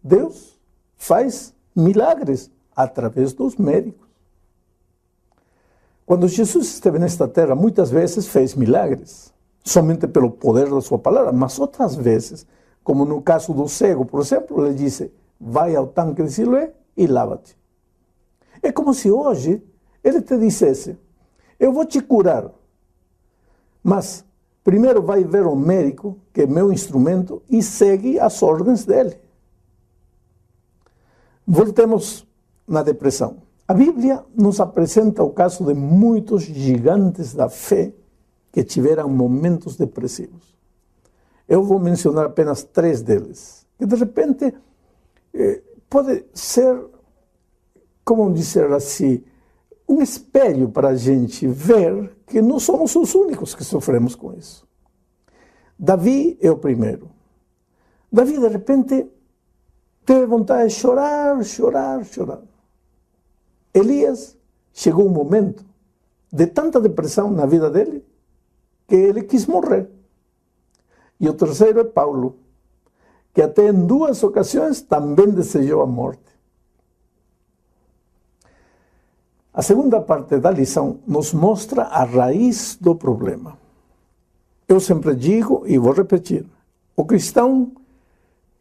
Deus faz milagres através dos médicos. Quando Jesus esteve nesta terra, muitas vezes fez milagres, somente pelo poder da sua palavra, mas outras vezes, como no caso do cego, por exemplo, ele disse, vai ao tanque de Siloé e lava-te. É como se hoje ele te dissesse, eu vou te curar, mas primeiro vai ver o médico, que é meu instrumento, e segue as ordens dele. Voltemos na depressão. A Bíblia nos apresenta o caso de muitos gigantes da fé que tiveram momentos depressivos. Eu vou mencionar apenas 3 deles, que de repente pode ser, como dizer assim, um espelho para a gente ver que não somos os únicos que sofremos com isso. Davi é o primeiro. Davi, de repente, teve vontade de chorar. Elias chegou um momento de tanta depressão na vida dele que ele quis morrer. E o terceiro é Paulo, que até em 2 ocasiões também desejou a morte. A segunda parte da lição nos mostra a raiz do problema. Eu sempre digo e vou repetir, o cristão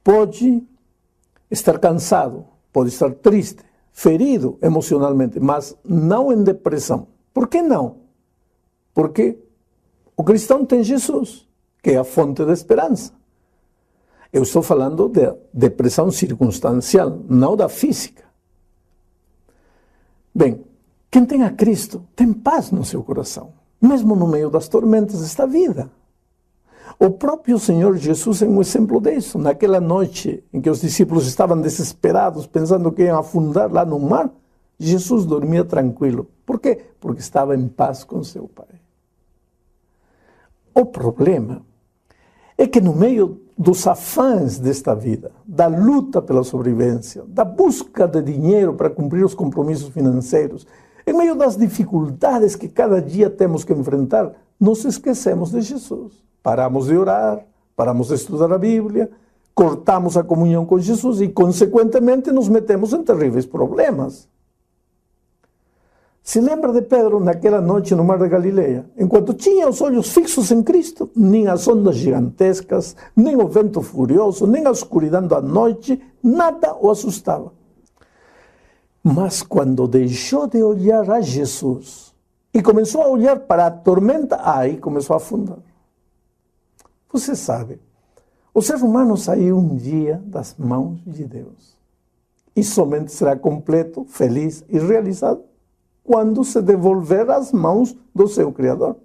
pode estar cansado, pode estar triste, ferido emocionalmente, mas não em depressão. Por que não? Porque o cristão tem Jesus, que é a fonte da esperança. Eu estou falando de depressão circunstancial, não da física. Bem, quem tem a Cristo tem paz no seu coração, mesmo no meio das tormentas desta vida. O próprio Senhor Jesus é um exemplo disso. Naquela noite em que os discípulos estavam desesperados, pensando que iam afundar lá no mar, Jesus dormia tranquilo. Por quê? Porque estava em paz com seu Pai. O problema é que no meio dos afãs desta vida, da luta pela sobrevivência, da busca de dinheiro para cumprir os compromissos financeiros, em meio das dificuldades que cada dia temos que enfrentar, nos esquecemos de Jesus. Paramos de orar, paramos de estudar a Bíblia, cortamos a comunhão com Jesus e, consequentemente, nos metemos em terríveis problemas. Se lembra de Pedro naquela noite no Mar da Galileia? Enquanto tinha os olhos fixos em Cristo, nem as ondas gigantescas, nem o vento furioso, nem a escuridão da noite, nada o assustava. Mas quando deixou de olhar a Jesus e começou a olhar para a tormenta, aí começou a afundar. Você sabe, o ser humano saiu um dia das mãos de Deus e somente será completo, feliz e realizado quando se devolver às mãos do seu Criador.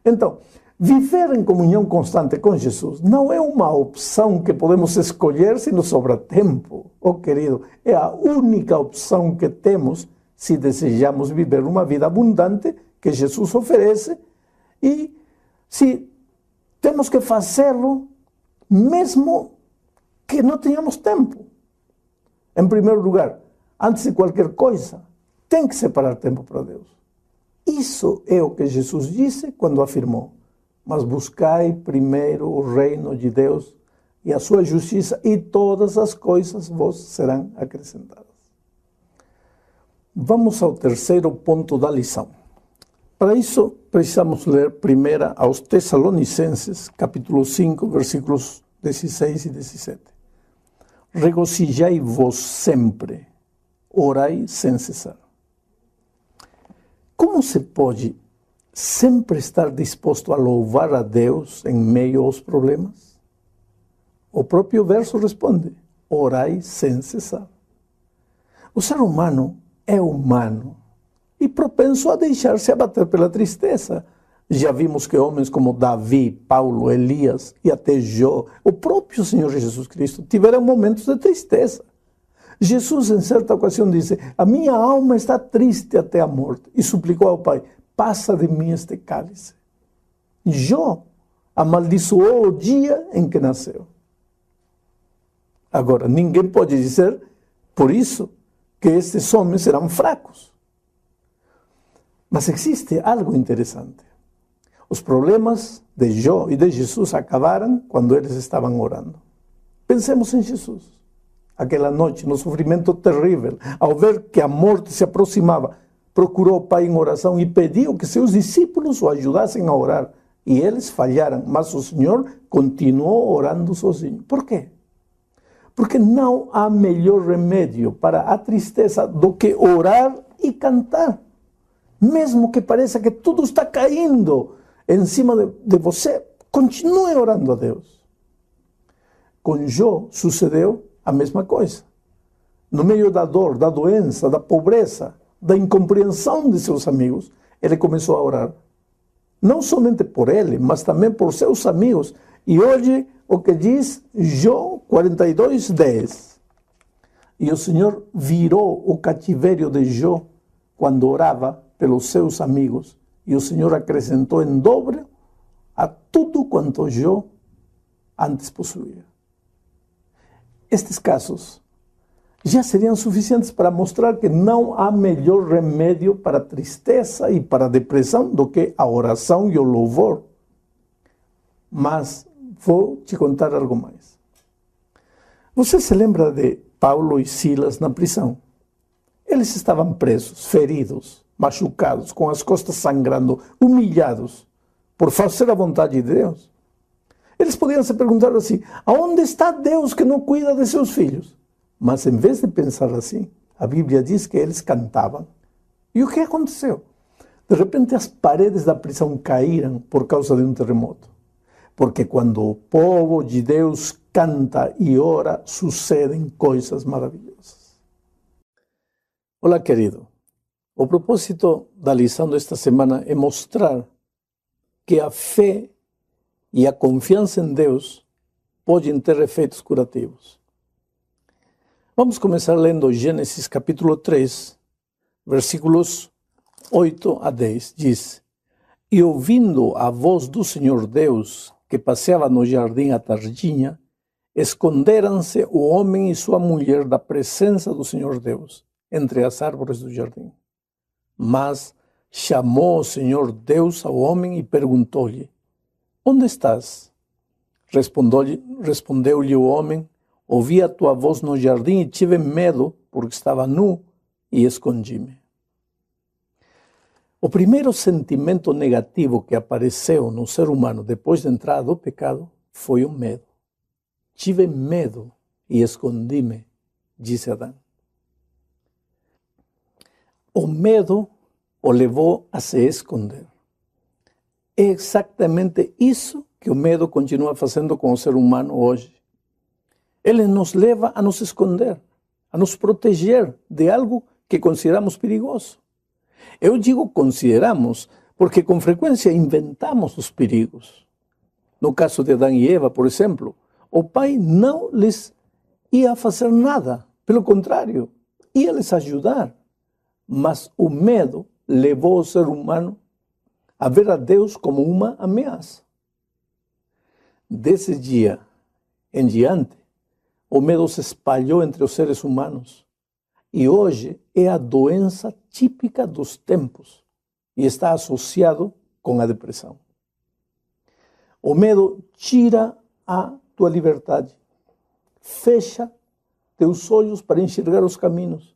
Então, viver em comunhão constante com Jesus não é uma opção que podemos escolher se nos sobra tempo. Oh, querido, é a única opção que temos se desejamos viver uma vida abundante que Jesus oferece e se temos que fazê-lo mesmo que não tenhamos tempo. Em primeiro lugar, antes de qualquer coisa, tem que separar tempo para Deus. Isso é o que Jesus disse quando afirmou: mas buscai primeiro o reino de Deus e a sua justiça, e todas as coisas vos serão acrescentadas. Vamos ao terceiro ponto da lição. Para isso, precisamos ler primeiro aos Tessalonicenses, capítulo 5, versículos 16 e 17. Regozijai-vos sempre, orai sem cessar. Como se pode sempre estar disposto a louvar a Deus em meio aos problemas? O próprio verso responde: orai sem cessar. O ser humano é humano e propenso a deixar-se abater pela tristeza. Já vimos que homens como Davi, Paulo, Elias e até Jó, o próprio Senhor Jesus Cristo, tiveram momentos de tristeza. Jesus, em certa ocasião, disse: a minha alma está triste até a morte, e suplicou ao Pai: passa de mim este cálice. Jó amaldiçoou o dia em que nasceu. Agora, ninguém pode dizer, por isso, que estes homens serão fracos. Mas existe algo interessante. Os problemas de Jó e de Jesus acabaram quando eles estavam orando. Pensemos em Jesus. Aquela noite, no sofrimento terrível, ao ver que a morte se aproximava, procurou o Pai em oração e pediu que seus discípulos o ajudassem a orar. E eles falharam, mas o Senhor continuou orando sozinho. Por quê? Porque não há melhor remédio para a tristeza do que orar e cantar. Mesmo que pareça que tudo está caindo em cima de você, continue orando a Deus. Com Jó sucedeu a mesma coisa. No meio da dor, da doença, da pobreza, da incompreensão de seus amigos, ele começou a orar. Não somente por ele, mas também por seus amigos. E hoje, o que diz Jó 42:10. E o Senhor virou o cativeiro de Jó quando orava pelos seus amigos. E o Senhor acrescentou em dobro a tudo quanto Jó antes possuía. Estes casos já seriam suficientes para mostrar que não há melhor remédio para a tristeza e para a depressão do que a oração e o louvor. Mas vou te contar algo mais. Você se lembra de Paulo e Silas na prisão? Eles estavam presos, feridos, machucados, com as costas sangrando, humilhados, por fazer a vontade de Deus. Eles podiam se perguntar assim: aonde está Deus que não cuida de seus filhos? Mas em vez de pensar assim, a Bíblia diz que eles cantavam. E o que aconteceu? De repente as paredes da prisão caíram por causa de um terremoto. Porque quando o povo de Deus canta e ora, sucedem coisas maravilhosas. Olá, querido. O propósito da lição desta semana é mostrar que a fé e a confiança em Deus podem ter efeitos curativos. Vamos começar lendo Gênesis capítulo 3, versículos 8 a 10. Diz: E ouvindo a voz do Senhor Deus, que passeava no jardim à tardinha, esconderam-se o homem e sua mulher da presença do Senhor Deus, entre as árvores do jardim. Mas chamou o Senhor Deus ao homem e perguntou-lhe: Onde estás? Respondeu-lhe o homem: Ouvi a tua voz no jardim e tive medo, porque estava nu e escondi-me. O primeiro sentimento negativo que apareceu no ser humano depois da entrada do pecado foi o medo. Tive medo e escondi-me, disse Adão. O medo o levou a se esconder. É exatamente isso que o medo continua fazendo com o ser humano hoje. Ele nos leva a nos esconder, a nos proteger de algo que consideramos perigoso. Eu digo consideramos porque com frequência inventamos os perigos. No caso de Adão e Eva, por exemplo, o pai não lhes ia fazer nada. Pelo contrário, ia lhes ajudar. Mas o medo levou o ser humano a ver a Deus como uma ameaça. Desse dia em diante, o medo se espalhou entre os seres humanos e hoje é a doença típica dos tempos e está associado com a depressão. O medo tira a tua liberdade, fecha teus olhos para enxergar os caminhos,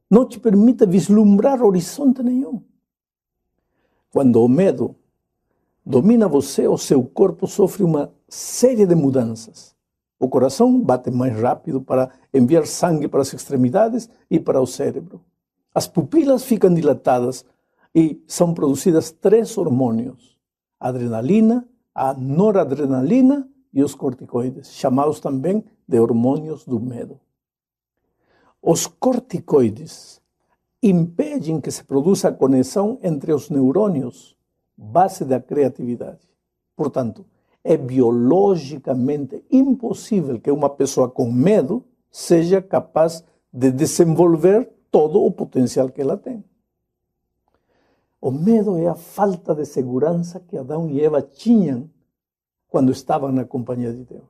não te permite vislumbrar horizonte nenhum. Quando o medo domina você, o seu corpo sofre uma série de mudanças. O coração bate mais rápido para enviar sangue para as extremidades e para o cérebro. As pupilas ficam dilatadas e são produzidas 3 hormônios: a adrenalina, a noradrenalina e os corticoides, chamados também de hormônios do medo. Os corticoides impedem que se produza a conexão entre os neurônios, base da criatividade. Portanto, é biologicamente impossível que uma pessoa com medo seja capaz de desenvolver todo o potencial que ela tem. O medo é a falta de segurança que Adão e Eva tinham quando estavam na companhia de Deus.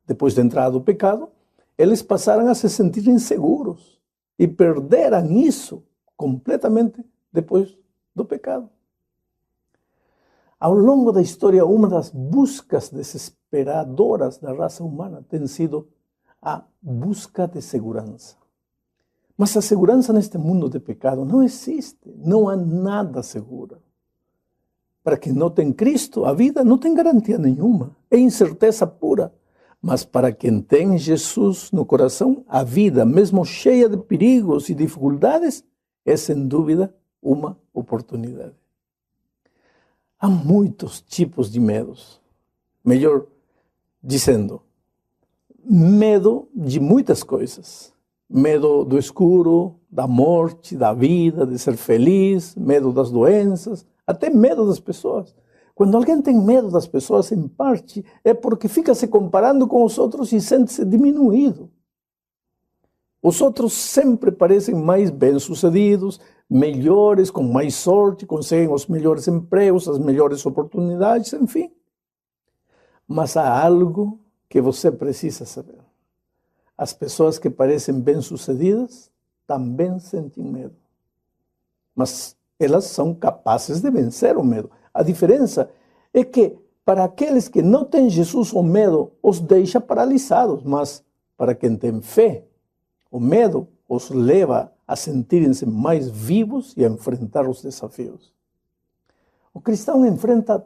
Depois da entrada do pecado, eles passaram a se sentir inseguros e perderam isso completamente depois do pecado. Ao longo da história, uma das buscas desesperadoras da raça humana tem sido a busca de segurança. Mas a segurança neste mundo de pecado não existe, não há nada seguro. Para quem não tem Cristo, a vida não tem garantia nenhuma, é incerteza pura. Mas para quem tem Jesus no coração, a vida, mesmo cheia de perigos e dificuldades, é sem dúvida uma oportunidade. Há muitos tipos de medos. Melhor dizendo, medo de muitas coisas. Medo do escuro, da morte, da vida, de ser feliz, medo das doenças, até medo das pessoas. Quando alguém tem medo das pessoas, em parte, é porque fica se comparando com os outros e sente-se diminuído. Os outros sempre parecem mais bem-sucedidos, melhores, com mais sorte, conseguem os melhores empregos, as melhores oportunidades, enfim. Mas há algo que você precisa saber. As pessoas que parecem bem-sucedidas também sentem medo. Mas elas são capazes de vencer o medo. A diferença é que, para aqueles que não têm Jesus, o medo os deixa paralisados. Mas, para quem tem fé, o medo os leva a sentirem-se mais vivos e a enfrentar os desafios. O cristão enfrenta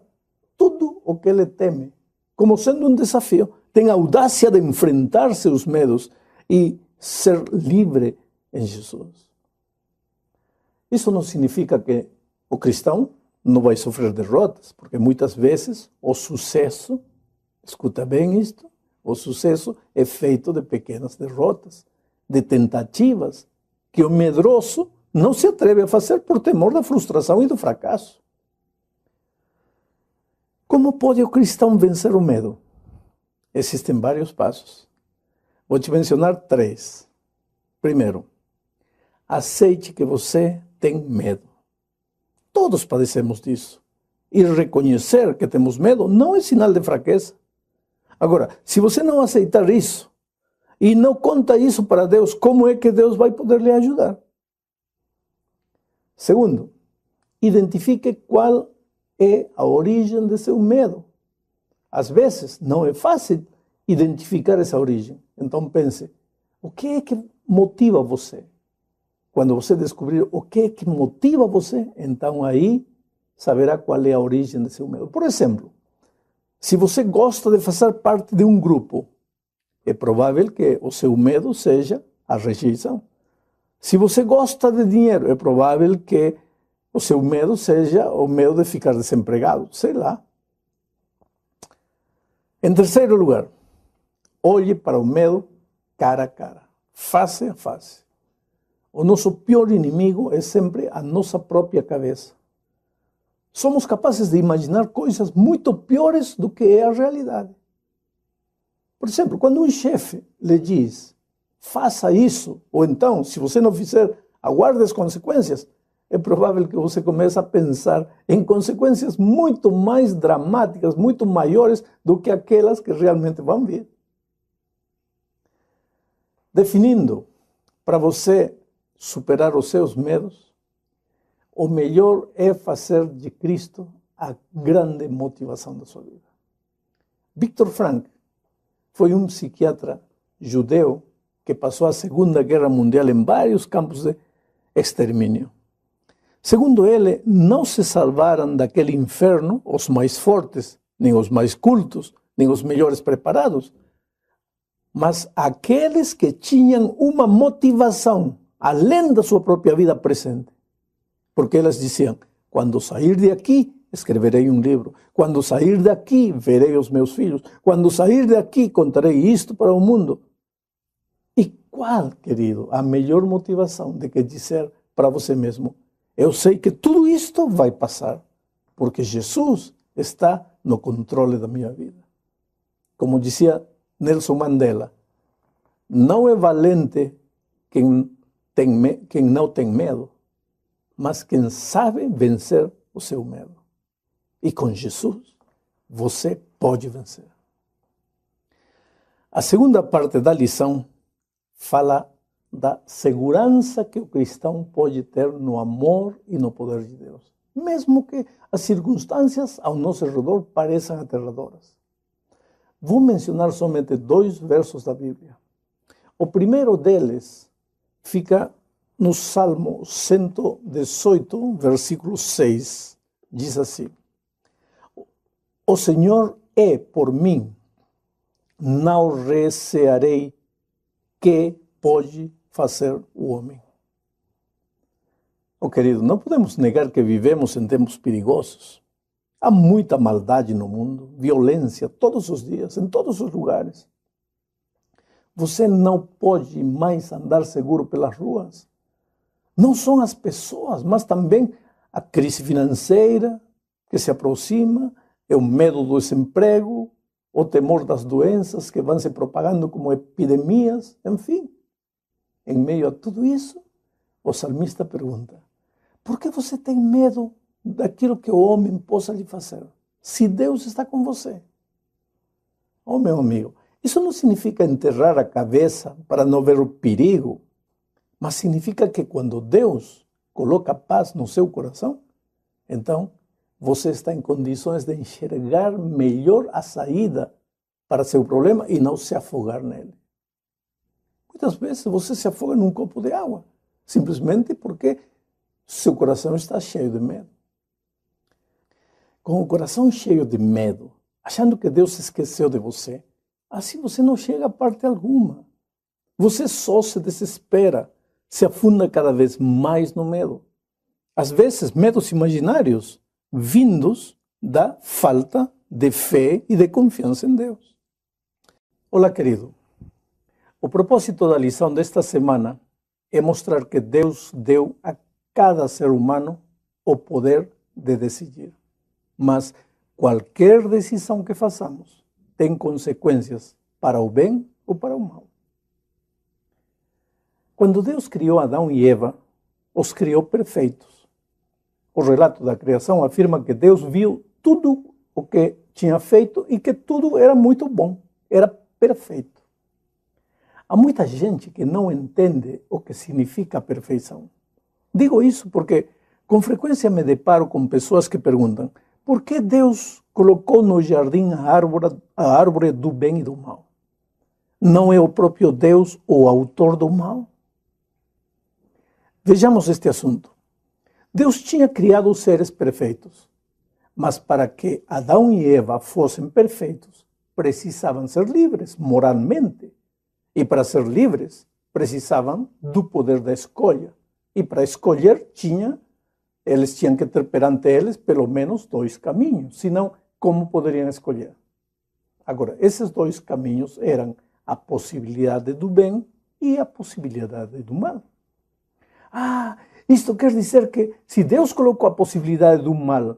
tudo o que ele teme, como sendo um desafio. Tem a audácia de enfrentar seus medos e ser livre em Jesus. Isso não significa que o cristão não vai sofrer derrotas, porque muitas vezes o sucesso, escuta bem isto, o sucesso é feito de pequenas derrotas, de tentativas, que o medroso não se atreve a fazer por temor da frustração e do fracasso. Como pode o cristão vencer o medo? Existem vários passos. Vou te mencionar 3. Primeiro, aceite que você tem medo. Todos padecemos disso. E reconhecer que temos medo não é sinal de fraqueza. Agora, se você não aceitar isso e não conta isso para Deus, como é que Deus vai poder lhe ajudar? Segundo, identifique qual é a origem de seu medo. Às vezes, não é fácil identificar essa origem. Então pense, o que é que motiva você? Quando você descobrir o que é que motiva você, então aí saberá qual é a origem de seu medo. Por exemplo, se você gosta de fazer parte de um grupo, é provável que o seu medo seja a rejeição. Se você gosta de dinheiro, é provável que o seu medo seja o medo de ficar desempregado, sei lá. Em terceiro lugar, olhe para o medo cara a cara, face a face. O nosso pior inimigo é sempre a nossa própria cabeça. Somos capazes de imaginar coisas muito piores do que é a realidade. Por exemplo, quando um chefe lhe diz, faça isso, ou então, se você não fizer, aguarde as consequências, é provável que você comece a pensar em consequências muito mais dramáticas, muito maiores do que aquelas que realmente vão vir. Definindo, para você superar os seus medos, o melhor é fazer de Cristo a grande motivação da sua vida. Viktor Frankl foi um psiquiatra judeu que passou a Segunda Guerra Mundial em vários campos de extermínio. Segundo ele, não se salvaram daquele inferno os mais fortes, nem os mais cultos, nem os melhores preparados, mas aqueles que tinham uma motivação além da sua própria vida presente. Porque elas diziam, quando sair de aqui, escreverei um livro. Quando sair daqui, verei os meus filhos. Quando sair daqui, contarei isto para o mundo. E qual, querido, a melhor motivação de que dizer para você mesmo, eu sei que tudo isto vai passar, porque Jesus está no controle da minha vida. Como dizia Nelson Mandela, não é valente quem não tem medo, mas quem sabe vencer o seu medo. E com Jesus, você pode vencer. A segunda parte da lição fala da segurança que o cristão pode ter no amor e no poder de Deus, mesmo que as circunstâncias ao nosso redor pareçam aterradoras. Vou mencionar somente 2 versos da Bíblia. O primeiro deles fica no Salmo 118, versículo 6. Diz assim: O Senhor é por mim, não recearei. Que pode fazer o homem? Oh, querido, não podemos negar que vivemos em tempos perigosos. Há muita maldade no mundo, violência todos os dias, em todos os lugares. Você não pode mais andar seguro pelas ruas. Não são as pessoas, mas também a crise financeira que se aproxima, é o medo do desemprego, o temor das doenças que vão se propagando como epidemias, enfim. Em meio a tudo isso, o salmista pergunta, por que você tem medo daquilo que o homem possa lhe fazer, se Deus está com você? Oh, meu amigo, isso não significa enterrar a cabeça para não ver o perigo, mas significa que quando Deus coloca paz no seu coração, então você está em condições de enxergar melhor a saída para seu problema e não se afogar nele. Muitas vezes você se afoga num copo de água, simplesmente porque seu coração está cheio de medo. Com o coração cheio de medo, achando que Deus se esqueceu de você, assim você não chega a parte alguma. Você só se desespera, se afunda cada vez mais no medo. Às vezes, medos imaginários, vindos da falta de fé e de confiança em Deus. Olá, querido. O propósito da lição desta semana é mostrar que Deus deu a cada ser humano o poder de decidir. Mas qualquer decisão que façamos tem consequências para o bem ou para o mal. Quando Deus criou Adão e Eva, os criou perfeitos. O relato da criação afirma que Deus viu tudo o que tinha feito e que tudo era muito bom, era perfeito. Há muita gente que não entende o que significa a perfeição. Digo isso porque com frequência me deparo com pessoas que perguntam por que Deus colocou no jardim a árvore do bem e do mal? Não é o próprio Deus o autor do mal? Vejamos este assunto. Deus tinha criado os seres perfeitos, mas para que Adão e Eva fossem perfeitos, precisavam ser livres moralmente. E para ser livres, precisavam do poder da escolha. E para escolher, eles tinham que ter perante eles pelo menos 2 caminhos, senão como poderiam escolher? Agora, esses 2 caminhos eram a possibilidade do bem e a possibilidade do mal. Isto quer dizer que se Deus colocou a possibilidade do mal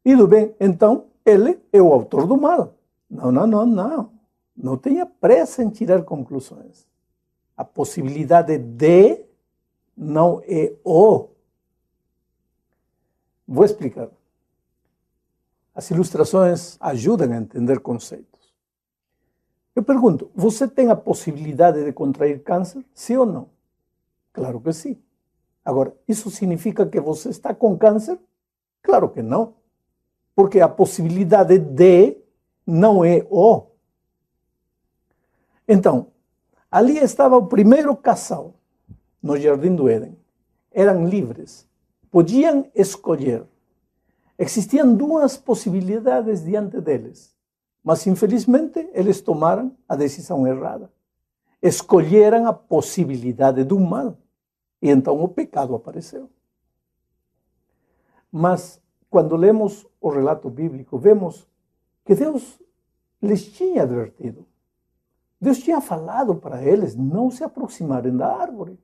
e do bem, então Ele é o autor do mal. Não. Não tenha pressa em tirar conclusões. A possibilidade de não é o. Vou explicar. As ilustrações ajudam a entender conceitos. Eu pergunto, você tem a possibilidade de contrair câncer? Sim ou não? Claro que sim. Agora, isso significa que você está com câncer? Claro que não. Porque a possibilidade de não é o. Então, ali estava o primeiro casal no Jardim do Éden. Eram livres. Podiam escolher. Existiam 2 possibilidades diante deles. Mas, infelizmente, eles tomaram a decisão errada. Escolheram a possibilidade do mal. E então o pecado apareceu. Mas, quando lemos o relato bíblico, vemos que Deus lhes tinha advertido. Deus tinha falado para eles não se aproximarem da árvore.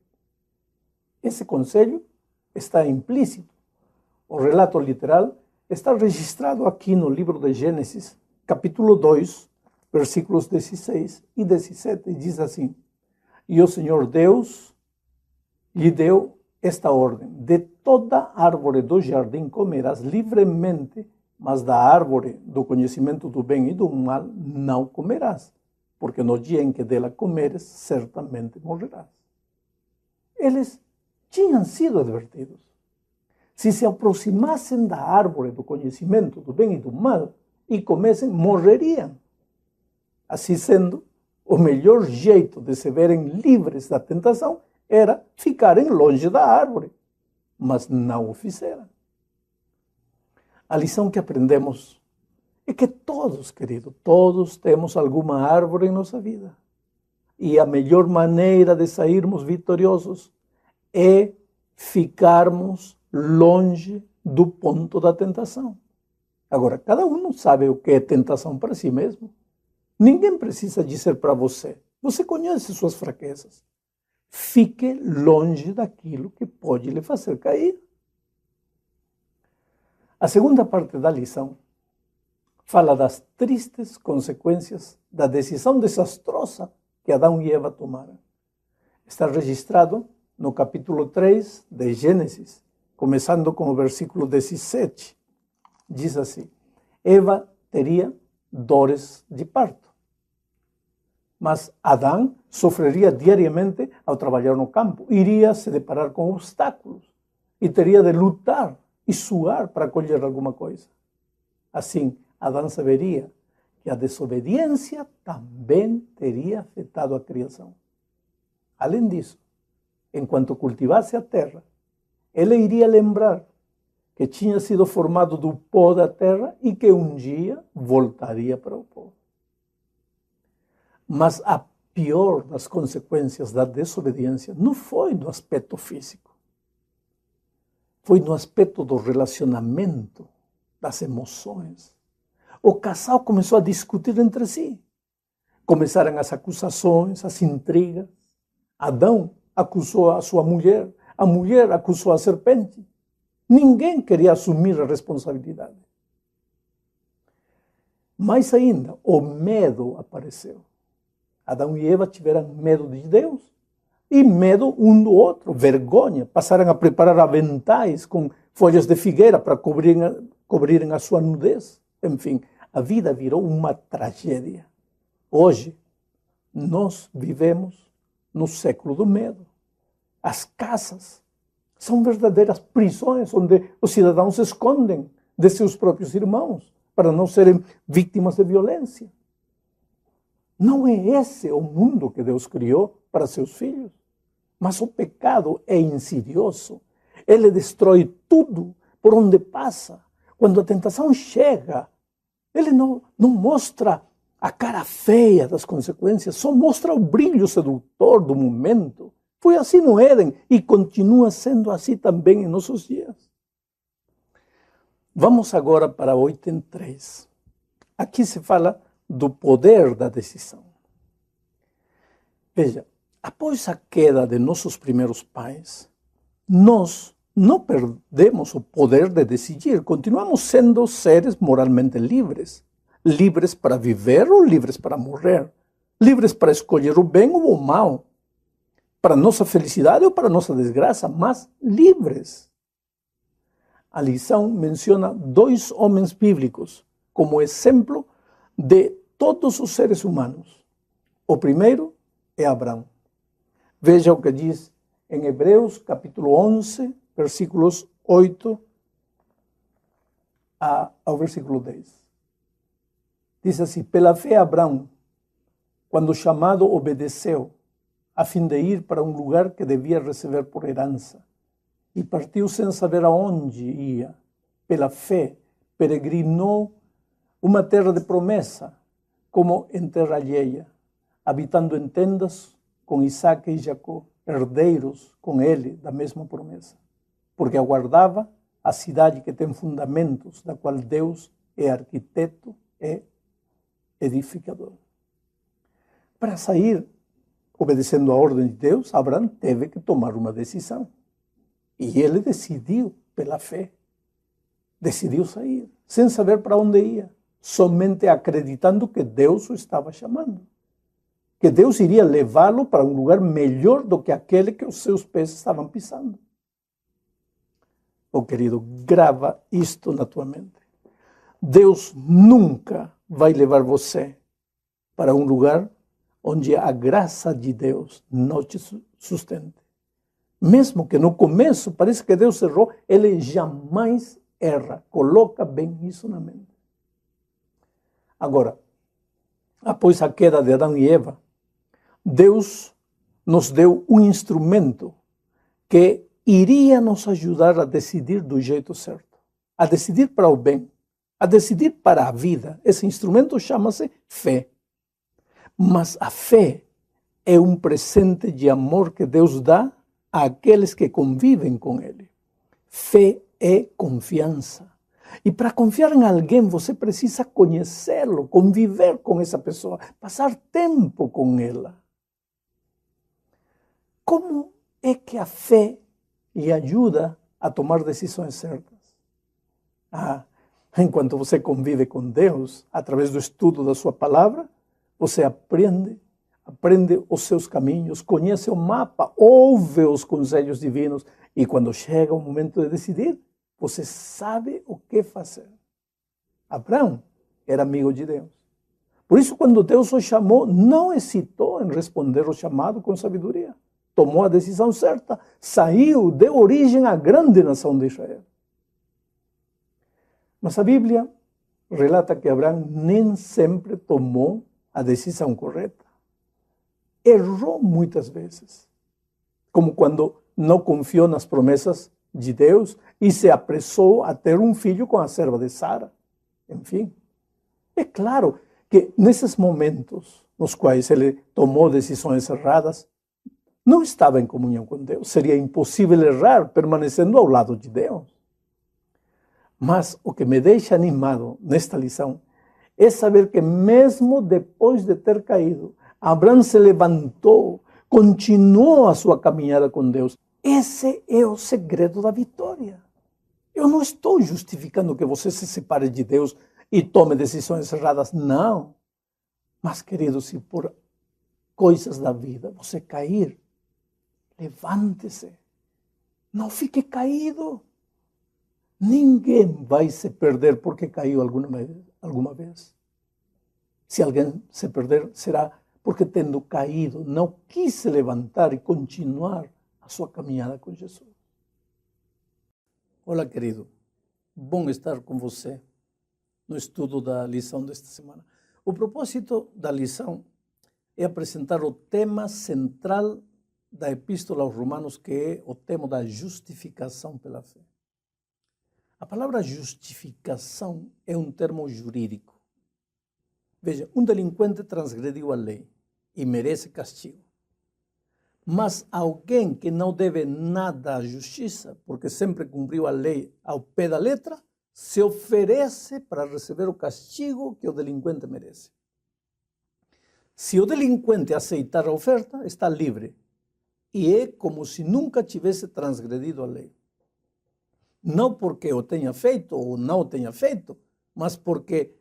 Esse conselho está implícito. O relato literal está registrado aqui no livro de Gênesis, capítulo 2, versículos 16 e 17. Diz assim: E o Senhor Deus lhe deu esta ordem: de toda árvore do jardim comerás livremente, mas da árvore do conhecimento do bem e do mal não comerás, porque no dia em que dela comeres, certamente morrerás. Eles tinham sido advertidos. Se se aproximassem da árvore do conhecimento do bem e do mal e comessem, morreriam. Assim sendo, o melhor jeito de se verem livres da tentação era ficarem longe da árvore, mas não o fizeram. A lição que aprendemos é que todos, querido, todos temos alguma árvore em nossa vida. E a melhor maneira de sairmos vitoriosos é ficarmos longe do ponto da tentação. Agora, cada um não sabe o que é tentação para si mesmo. Ninguém precisa dizer para você. Você conhece suas fraquezas. Fique longe daquilo que pode lhe fazer cair. A segunda parte da lição fala das tristes consequências da decisão desastrosa que Adão e Eva tomaram. Está registrado no capítulo 3 de Gênesis, começando com o versículo 17. Diz assim: Eva teria dores de parto, mas Adão sofreria diariamente ao trabalhar no campo. Iria se deparar com obstáculos e teria de lutar e suar para colher alguma coisa. Assim, Adão saberia que a desobediência também teria afetado a criação. Além disso, enquanto cultivasse a terra, ele iria lembrar que tinha sido formado do pó da terra e que um dia voltaria para o pó. Mas a pior das consequências da desobediência não foi no aspecto físico. Foi no aspecto do relacionamento, das emoções. O casal começou a discutir entre si. Começaram as acusações, as intrigas. Adão acusou a sua mulher, a mulher acusou a serpente. Ninguém queria assumir a responsabilidade. Mais ainda, o medo apareceu. Adão e Eva tiveram medo de Deus e medo um do outro, vergonha. Passaram a preparar aventais com folhas de figueira para cobrirem a sua nudez. Enfim, a vida virou uma tragédia. Hoje, nós vivemos no século do medo. As casas são verdadeiras prisões onde os cidadãos se escondem de seus próprios irmãos para não serem vítimas de violência. Não é esse o mundo que Deus criou para seus filhos. Mas o pecado é insidioso. Ele destrói tudo por onde passa. Quando a tentação chega, ele não mostra a cara feia das consequências, só mostra o brilho sedutor do momento. Foi assim no Éden e continua sendo assim também em nossos dias. Vamos agora para 8:3. Aqui se fala do poder da decisão. Veja, após a queda de nossos primeiros pais, nós não perdemos o poder de decidir. Continuamos sendo seres moralmente livres. Livres para viver ou livres para morrer. Livres para escolher o bem ou o mal. Para nossa felicidade ou para nossa desgraça, mas livres. A lição menciona 2 homens bíblicos como exemplo de todos os seres humanos. O primeiro é Abraão. Veja o que diz em Hebreus, capítulo 11, versículos 8 ao versículo 10. Diz assim: pela fé Abraão, quando chamado, obedeceu, a fim de ir para um lugar que devia receber por herança. E partiu sem saber aonde ia. Pela fé, peregrinou uma terra de promessa, como em terra alheia, habitando em tendas com Isaque e Jacó, herdeiros com ele da mesma promessa. Porque aguardava a cidade que tem fundamentos, da qual Deus é arquiteto, é edificador. Para sair obedecendo a ordem de Deus, Abraão teve que tomar uma decisão. E ele decidiu pela fé. Decidiu sair, sem saber para onde ia, somente acreditando que Deus o estava chamando. Que Deus iria levá-lo para um lugar melhor do que aquele que os seus pés estavam pisando. Oh, querido, grava isto na tua mente. Deus nunca vai levar você para um lugar onde a graça de Deus não te sustente. Mesmo que no começo parece que Deus errou, Ele jamais erra. Coloca bem isso na mente. Agora, após a queda de Adão e Eva, Deus nos deu um instrumento que iria nos ajudar a decidir do jeito certo, a decidir para o bem, a decidir para a vida. Esse instrumento chama-se fé. Mas a fé é um presente de amor que Deus dá àqueles que convivem com Ele. Fé é confiança. E para confiar em alguém, você precisa conhecê-lo, conviver com essa pessoa, passar tempo com ela. Como é que a fé lhe ajuda a tomar decisões certas? Enquanto você convive com Deus, através do estudo da sua palavra, você aprende os seus caminhos, conhece o mapa, ouve os conselhos divinos e quando chega o momento de decidir, você sabe o que fazer. Abraão era amigo de Deus. Por isso, quando Deus o chamou, não hesitou em responder o chamado com sabedoria. Tomou a decisão certa, saiu, deu origem à grande nação de Israel. Mas a Bíblia relata que Abraão nem sempre tomou a decisão correta. Errou muitas vezes, como quando não confiou nas promessas de Deus e se apressou a ter um filho com a serva de Sara. Enfim, é claro que nesses momentos nos quais ele tomou decisões erradas, não estava em comunhão com Deus. Seria impossível errar permanecendo ao lado de Deus. Mas o que me deixa animado nesta lição é saber que mesmo depois de ter caído, Abraão se levantou, continuou a sua caminhada com Deus. Esse é o segredo da vitória. Eu não estou justificando que você se separe de Deus e tome decisões erradas, não. Mas, querido, se por coisas da vida você cair, levante-se. Não fique caído. Ninguém vai se perder porque caiu alguma vez. Se alguém se perder, será porque, tendo caído, não quis se levantar e continuar a sua caminhada com Jesus. Olá, querido. Bom estar com você no estudo da lição desta semana. O propósito da lição é apresentar o tema central da Epístola aos Romanos, que é o tema da justificação pela fé. A palavra justificação é um termo jurídico. Veja, um delinquente transgrediu a lei e merece castigo. Mas alguém que não deve nada à justiça, porque sempre cumpriu a lei ao pé da letra, se oferece para receber o castigo que o delinquente merece. Se o delinquente aceitar a oferta, está livre. E é como se nunca tivesse transgredido a lei. Não porque o tenha feito ou não o tenha feito, mas porque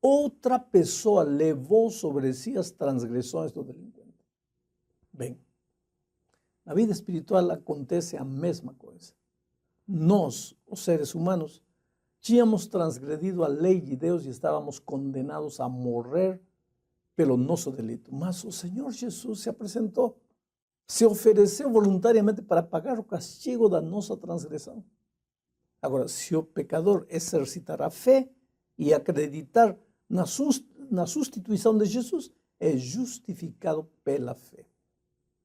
outra pessoa levou sobre si as transgressões do delinquente. Bem, na vida espiritual acontece a mesma coisa. Nós, os seres humanos, tínhamos transgredido a lei de Deus e estávamos condenados a morrer pelo nosso delito. Mas o Senhor Jesus se apresentou, se ofereceu voluntariamente para pagar o castigo da nossa transgressão. Agora, se o pecador exercitar a fé e acreditar na substituição de Jesus, é justificado pela fé.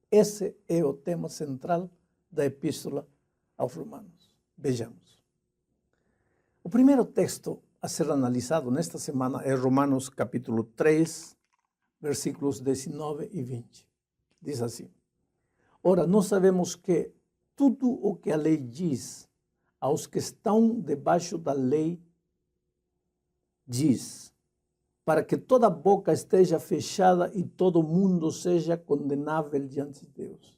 Esse é o tema central da Epístola aos Romanos. Vejamos. O primeiro texto a ser analisado nesta semana é Romanos capítulo 3, versículos 19 e 20. Diz assim: Ora, nós sabemos que tudo o que a lei diz aos que estão debaixo da lei, diz, para que toda boca esteja fechada e todo mundo seja condenável diante de Deus.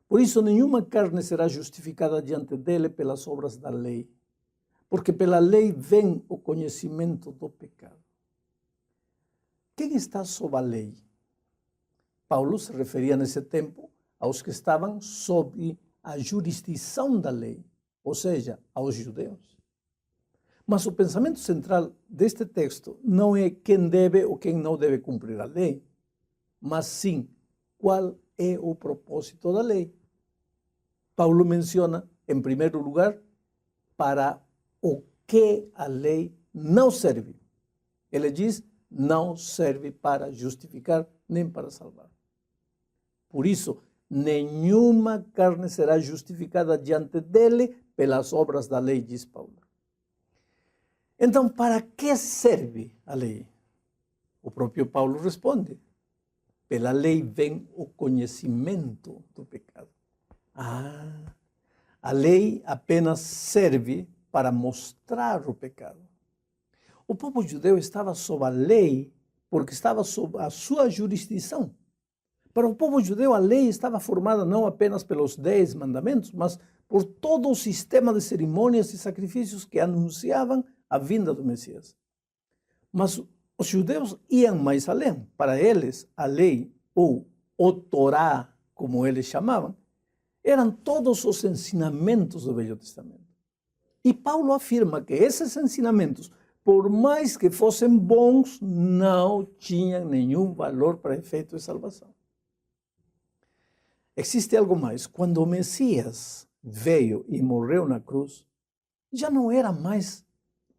Por isso, nenhuma carne será justificada diante dele pelas obras da lei, porque pela lei vem o conhecimento do pecado. Quem está sob a lei? Paulo se referia nesse tempo aos que estavam sob a jurisdição da lei, ou seja, aos judeus. Mas o pensamento central deste texto não é quem deve ou quem não deve cumprir a lei, mas sim qual é o propósito da lei. Paulo menciona, em primeiro lugar, para o que a lei não serve. Ele diz, não serve para justificar nem para salvar. Por isso, nenhuma carne será justificada diante dele pelas obras da lei, diz Paulo. Então, para que serve a lei? O próprio Paulo responde, pela lei vem o conhecimento do pecado. A lei apenas serve para mostrar o pecado. O povo judeu estava sob a lei porque estava sob a sua jurisdição. Para o povo judeu, a lei estava formada não apenas pelos 10 mandamentos, mas por todo o sistema de cerimônias e sacrifícios que anunciavam a vinda do Messias. Mas os judeus iam mais além. Para eles, a lei, ou o Torá, como eles chamavam, eram todos os ensinamentos do Velho Testamento. E Paulo afirma que esses ensinamentos, por mais que fossem bons, não tinham nenhum valor para efeito de salvação. Existe algo mais. Quando o Messias veio e morreu na cruz, já não era mais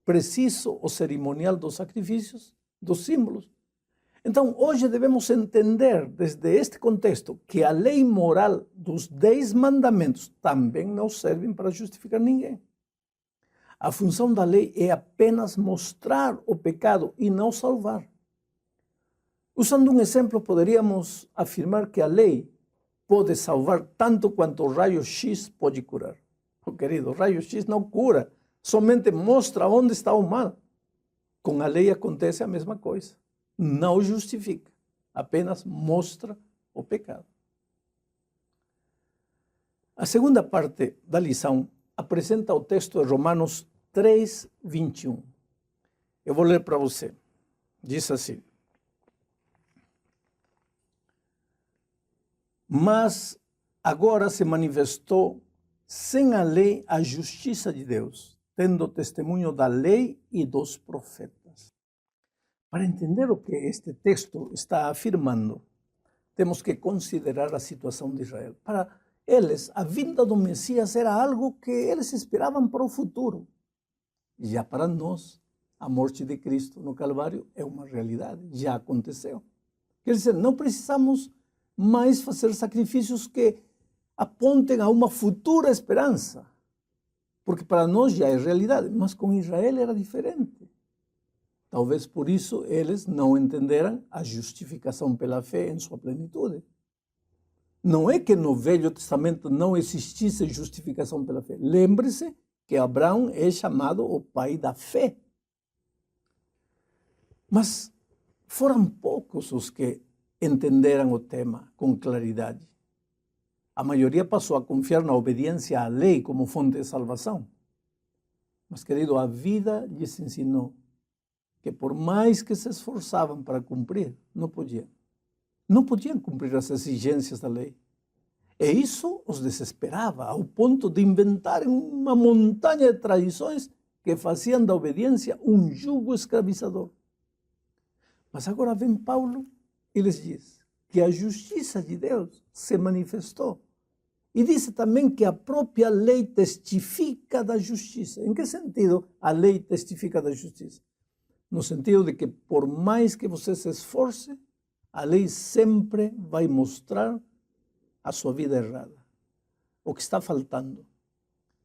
preciso o cerimonial dos sacrifícios, dos símbolos. Então, hoje devemos entender, desde este contexto, que a lei moral dos 10 mandamentos também não servem para justificar ninguém. A função da lei é apenas mostrar o pecado e não salvar. Usando um exemplo, poderíamos afirmar que a lei pode salvar tanto quanto o raio-x pode curar. Oh, querido, o raio-x não cura, somente mostra onde está o mal. Com a lei acontece a mesma coisa. Não justifica, apenas mostra o pecado. A segunda parte da lição apresenta o texto de Romanos 3, 21. Eu vou ler para você. Diz assim: mas agora se manifestou sem a lei a justiça de Deus, tendo testemunho da lei e dos profetas. Para entender o que este texto está afirmando, temos que considerar a situação de Israel. Para eles, a vinda do Messias era algo que eles esperavam para o futuro. Já para nós, a morte de Cristo no Calvário é uma realidade, já aconteceu. Quer dizer, não precisamos mais fazer sacrifícios que apontem a uma futura esperança, porque para nós já é realidade, mas com Israel era diferente. Talvez por isso eles não entenderam a justificação pela fé em sua plenitude. Não é que no Velho Testamento não existisse justificação pela fé. Lembre-se que Abraão é chamado o pai da fé. Mas foram poucos os que entenderam o tema com claridade. A maioria passou a confiar na obediência à lei como fonte de salvação. Mas, querido, a vida lhes ensinou que por mais que se esforçavam para cumprir, não podiam. Não podiam cumprir as exigências da lei. E isso os desesperava, ao ponto de inventarem uma montanha de tradições que faziam da obediência um jugo escravizador. Mas agora vem Paulo e lhes diz que a justiça de Deus se manifestou. E disse também que a própria lei testifica da justiça. Em que sentido a lei testifica da justiça? No sentido de que, por mais que você se esforce, a lei sempre vai mostrar a sua vida errada, o que está faltando.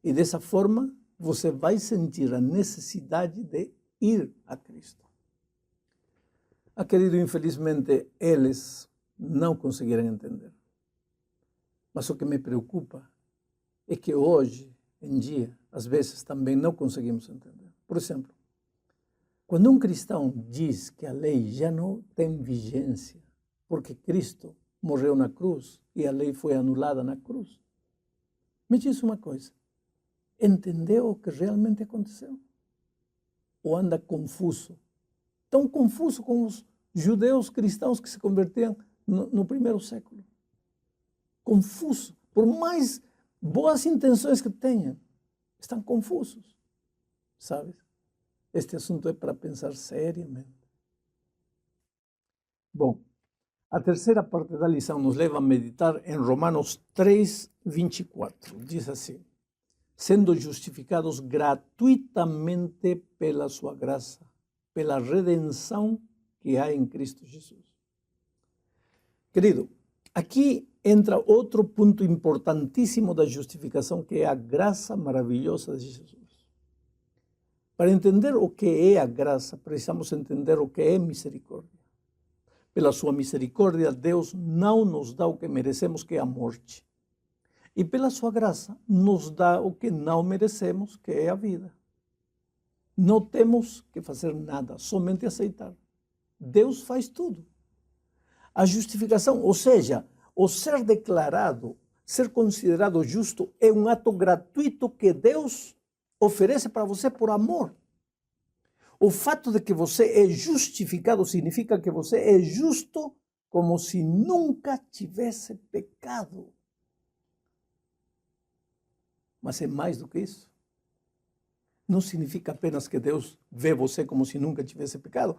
E dessa forma, você vai sentir a necessidade de ir a Cristo. Querido, infelizmente, eles não conseguiram entender. Mas o que me preocupa é que hoje em dia, às vezes também não conseguimos entender. Por exemplo, quando um cristão diz que a lei já não tem vigência, porque Cristo morreu na cruz e a lei foi anulada na cruz, me diz uma coisa: entendeu o que realmente aconteceu? Ou anda confuso? Tão confuso como os judeus cristãos que se convertiam no primeiro século. Confuso. Por mais boas intenções que tenham, estão confusos. Sabe? Este assunto é para pensar seriamente. Bom, a terceira parte da lição nos leva a meditar em Romanos 3, 24. Diz assim: sendo justificados gratuitamente pela sua graça, pela redenção que há em Cristo Jesus. Querido, aqui entra outro ponto importantíssimo da justificação, que é a graça maravilhosa de Jesus. Para entender o que é a graça, precisamos entender o que é misericórdia. Pela sua misericórdia, Deus não nos dá o que merecemos, que é a morte. E pela sua graça, nos dá o que não merecemos, que é a vida. Não temos que fazer nada, somente aceitar. Deus faz tudo. A justificação, ou seja, o ser declarado, ser considerado justo, é um ato gratuito que Deus oferece para você por amor. O fato de que você é justificado significa que você é justo como se nunca tivesse pecado. Mas é mais do que isso. Não significa apenas que Deus vê você como se nunca tivesse pecado,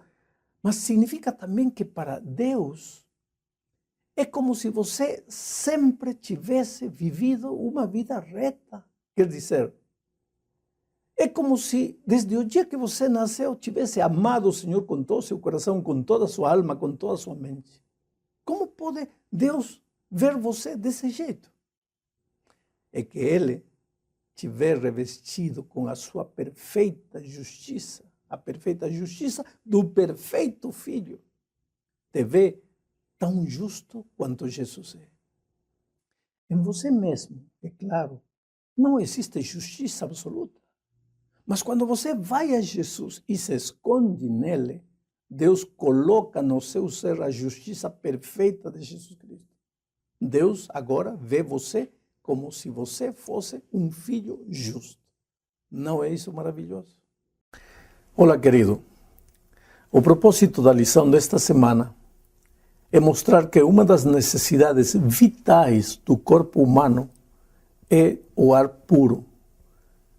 mas significa também que para Deus é como se você sempre tivesse vivido uma vida reta. Quer dizer, é como se desde o dia que você nasceu tivesse amado o Senhor com todo o seu coração, com toda a sua alma, com toda a sua mente. Como pode Deus ver você desse jeito? É que Ele tiver revestido com a sua perfeita justiça, a perfeita justiça do perfeito Filho, te vê tão justo quanto Jesus é. Em você mesmo, é claro, não existe justiça absoluta. Mas quando você vai a Jesus e se esconde nele, Deus coloca no seu ser a justiça perfeita de Jesus Cristo. Deus agora vê você como se você fosse um filho justo. Não é isso maravilhoso? Olá, querido. O propósito da lição desta semana é mostrar que uma das necessidades vitais do corpo humano é o ar puro,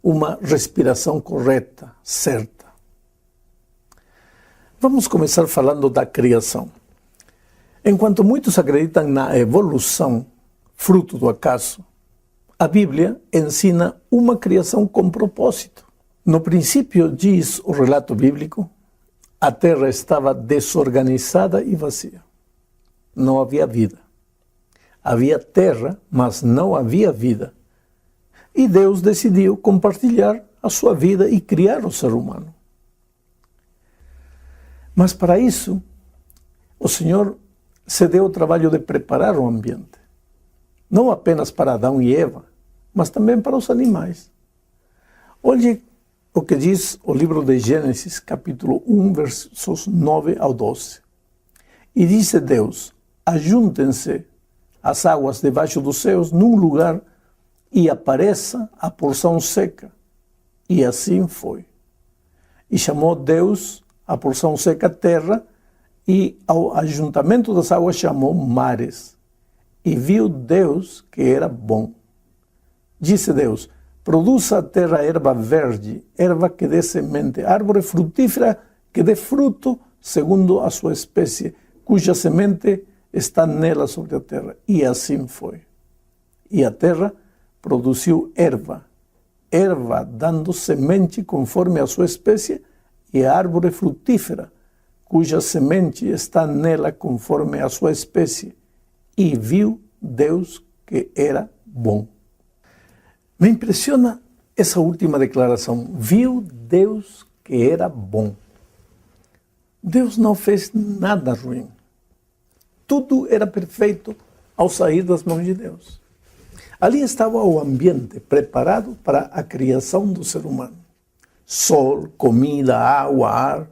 uma respiração correta, certa. Vamos começar falando da criação. Enquanto muitos acreditam na evolução, fruto do acaso, a Bíblia ensina uma criação com propósito. No princípio, diz o relato bíblico, a terra estava desorganizada e vazia. Não havia vida. Havia terra, mas não havia vida. E Deus decidiu compartilhar a sua vida e criar o ser humano. Mas para isso, o Senhor se deu o trabalho de preparar o ambiente. Não apenas para Adão e Eva, mas também para os animais. Olhe o que diz o livro de Gênesis, capítulo 1, versos 9 ao 12. E disse Deus: ajuntem-se as águas debaixo dos céus num lugar e apareça a porção seca. E assim foi. E chamou Deus a porção seca terra, e ao ajuntamento das águas chamou mares. E viu Deus que era bom. Disse Deus: produza a terra erva verde, erva que dê semente, árvore frutífera que dê fruto segundo a sua espécie, cuja semente está nela sobre a terra. E assim foi. E a terra produziu erva dando semente conforme a sua espécie, e a árvore frutífera, cuja semente está nela conforme a sua espécie. E viu Deus que era bom. Me impressiona essa última declaração. Viu Deus que era bom. Deus não fez nada ruim. Tudo era perfeito ao sair das mãos de Deus. Ali estava o ambiente preparado para a criação do ser humano. Sol, comida, água, ar.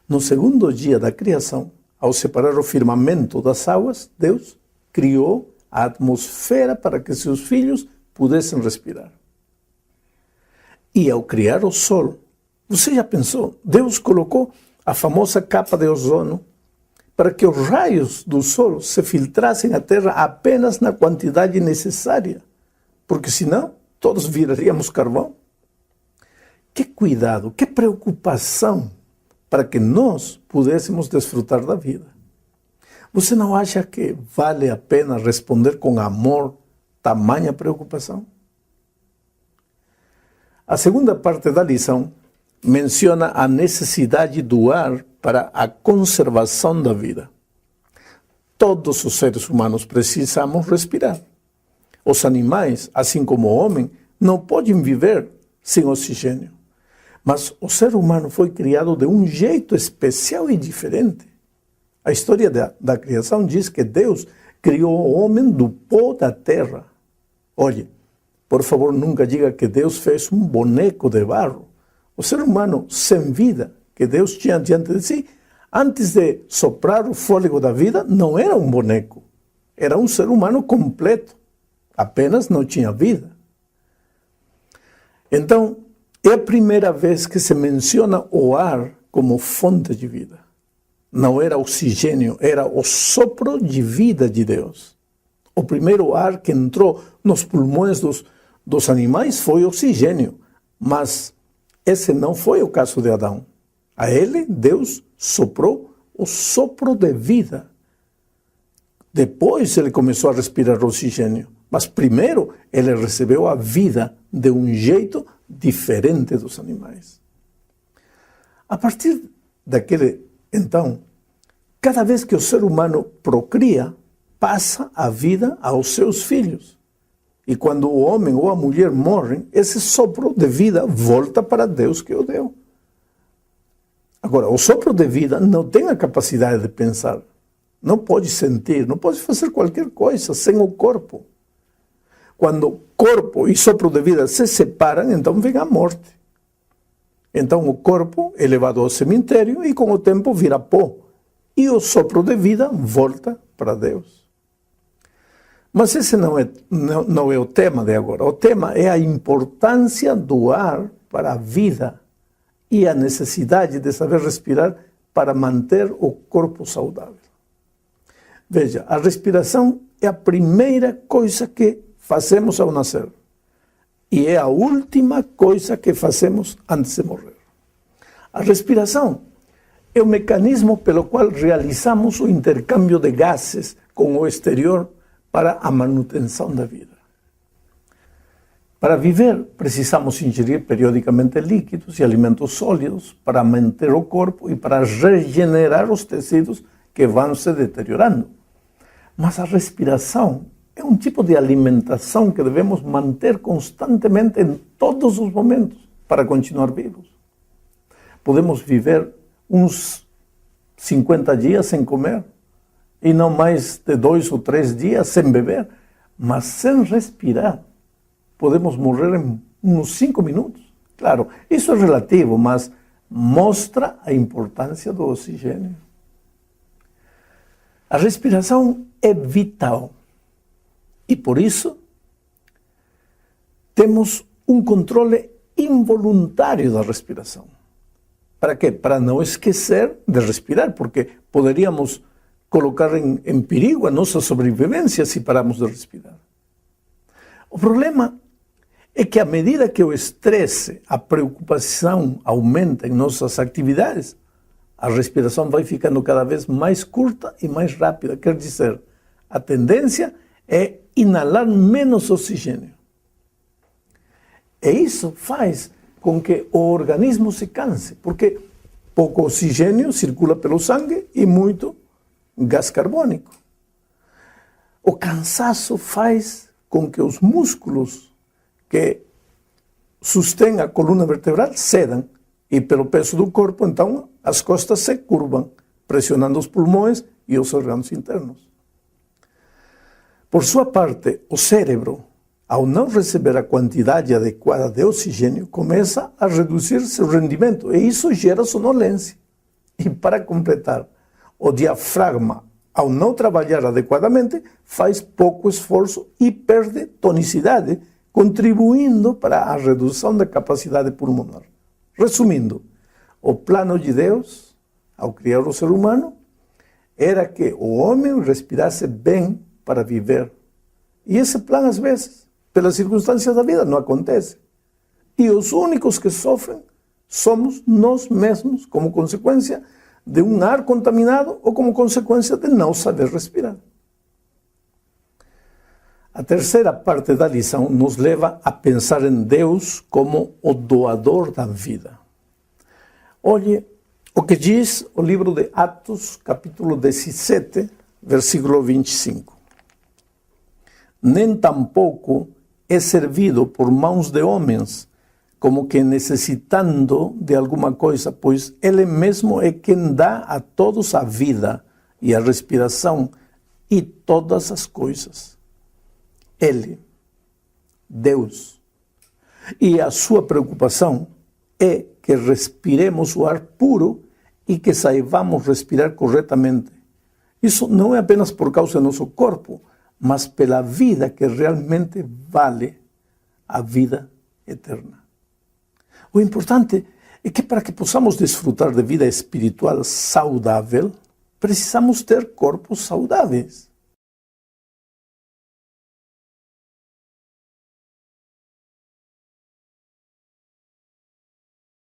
No segundo dia da criação, ao separar o firmamento das águas, Deus criou a atmosfera para que seus filhos pudessem respirar. E ao criar o sol, você já pensou? Deus colocou a famosa capa de ozônio para que os raios do sol se filtrassem à Terra apenas na quantidade necessária, porque senão todos viraríamos carvão. Que cuidado, que preocupação para que nós pudéssemos desfrutar da vida. Você não acha que vale a pena responder com amor tamanha preocupação? A segunda parte da lição menciona a necessidade do ar para a conservação da vida. Todos os seres humanos precisamos respirar. Os animais, assim como o homem, não podem viver sem oxigênio. Mas o ser humano foi criado de um jeito especial e diferente. A história da criação diz que Deus criou o homem do pó da terra. Olhe, por favor, nunca diga que Deus fez um boneco de barro. O ser humano sem vida que Deus tinha diante de si, antes de soprar o fôlego da vida, não era um boneco. Era um ser humano completo. Apenas não tinha vida. Então, é a primeira vez que se menciona o ar como fonte de vida. Não era oxigênio, era o sopro de vida de Deus. O primeiro ar que entrou nos pulmões dos animais foi oxigênio, mas esse não foi o caso de Adão. A ele, Deus soprou o sopro de vida. Depois ele começou a respirar oxigênio, mas primeiro ele recebeu a vida de um jeito diferente dos animais. A partir daquele então, cada vez que o ser humano procria, passa a vida aos seus filhos. E quando o homem ou a mulher morrem, esse sopro de vida volta para Deus que o deu. Agora, o sopro de vida não tem a capacidade de pensar, não pode sentir, não pode fazer qualquer coisa sem o corpo. Quando corpo e sopro de vida se separam, então vem a morte. Então o corpo é levado ao cemitério e com o tempo vira pó. E o sopro de vida volta para Deus. Mas esse não é o tema de agora. O tema é a importância do ar para a vida e a necessidade de saber respirar para manter o corpo saudável. Veja, a respiração é a primeira coisa que fazemos ao nascer. E é a última coisa que fazemos antes de morrer. A respiração é o mecanismo pelo qual realizamos o intercâmbio de gases com o exterior para a manutenção da vida. Para viver, precisamos ingerir periodicamente líquidos e alimentos sólidos para manter o corpo e para regenerar os tecidos que vão se deteriorando. Mas a respiração é um tipo de alimentação que devemos manter constantemente em todos os momentos para continuar vivos. Podemos viver uns 50 dias sem comer e não mais de 2 ou 3 dias sem beber, mas sem respirar. Podemos morrer em uns 5 minutos. Claro, isso é relativo, mas mostra a importância do oxigênio. A respiração é vital. E por isso, temos um controle involuntário da respiração. Para quê? Para não esquecer de respirar, porque poderíamos colocar em perigo a nossa sobrevivência se pararmos de respirar. O problema é que à medida que o estresse, a preocupação aumenta em nossas atividades, a respiração vai ficando cada vez mais curta e mais rápida. Quer dizer, a tendência é inalar menos oxigênio. E isso faz com que o organismo se canse, porque pouco oxigênio circula pelo sangue e muito gás carbônico. O cansaço faz com que os músculos que sustêm a coluna vertebral cedam e pelo peso do corpo, então, as costas se curvam, pressionando os pulmões e os órgãos internos. Por sua parte, o cérebro, ao não receber a quantidade adequada de oxigênio, começa a reduzir seu rendimento e isso gera sonolência. E para completar, o diafragma, ao não trabalhar adequadamente, faz pouco esforço e perde tonicidade, contribuindo para a redução da capacidade pulmonar. Resumindo, o plano de Deus, ao criar o ser humano, era que o homem respirasse bem para viver. E esse plano, às vezes, pelas circunstâncias da vida, não acontece. E os únicos que sofrem somos nós mesmos, como consequência de um ar contaminado ou como consequência de não saber respirar. A terceira parte da lição nos leva a pensar em Deus como o doador da vida. Olhe o que diz o livro de Atos, capítulo 17, versículo 25. Nem tampouco é servido por mãos de homens, como que necessitando de alguma coisa, pois Ele mesmo é quem dá a todos a vida e a respiração e todas as coisas. Ele, Deus. E a sua preocupação é que respiremos o ar puro e que saibamos respirar corretamente. Isso não é apenas por causa do nosso corpo, mas pela vida que realmente vale a vida eterna. O importante é que para que possamos desfrutar de vida espiritual saudável, precisamos ter corpos saudáveis.